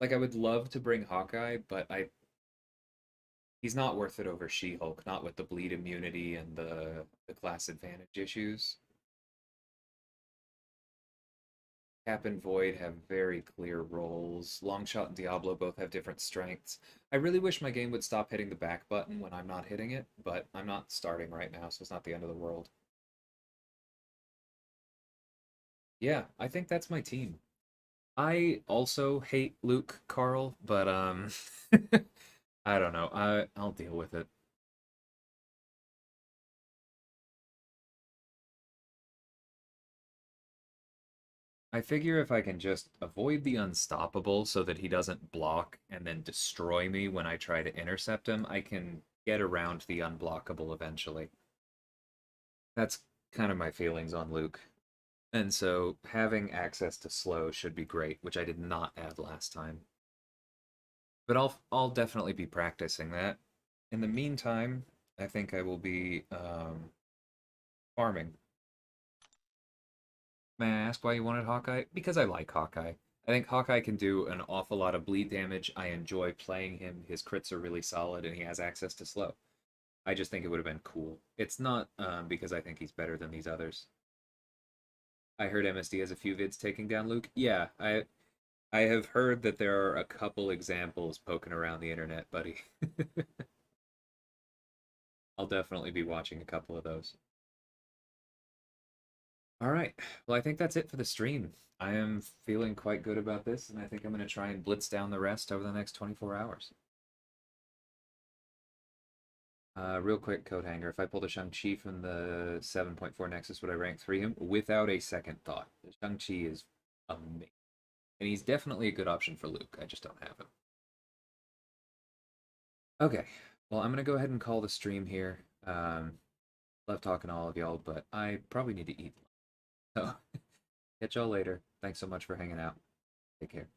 Like I would love to bring Hawkeye, but I he's not worth it over She-Hulk, not with the bleed immunity and the class advantage issues. Cap and Void have very clear roles. Longshot and Diablo both have different strengths. I really wish my game would stop hitting the back button when I'm not hitting it, but I'm not starting right now, so it's not the end of the world. Yeah, I think that's my team. I also hate Luke Carl, but I don't know. I'll deal with it. I figure if I can just avoid the unstoppable so that he doesn't block and then destroy me when I try to intercept him, I can get around the unblockable eventually. That's kind of my feelings on Luke. And so having access to slow should be great, which I did not add last time. But I'll definitely be practicing that. In the meantime, I think I will be Farming. May I ask why you wanted Hawkeye? Because I like Hawkeye. I think Hawkeye can do an awful lot of bleed damage. I enjoy playing him. His crits are really solid, and he has access to slow. I just think it would have been cool. It's not because I think he's better than these others. I heard MSD has a few vids taking down Luke. Yeah, I have heard that there are a couple examples poking around the internet, buddy. I'll definitely be watching a couple of those. All right. Well, I think that's it for the stream. I am feeling quite good about this, and I think I'm going to try and blitz down the rest over the next 24 hours. Real quick, Code Hanger. If I pulled a Shang-Chi from the 7.4 Nexus, would I rank 3 him? Without a second thought. Shang-Chi is amazing. And he's definitely a good option for Luke. I just don't have him. Okay. Well, I'm going to go ahead and call the stream here. Love talking to all of y'all, but I probably need to eat. So, catch y'all later. Thanks so much for hanging out. Take care.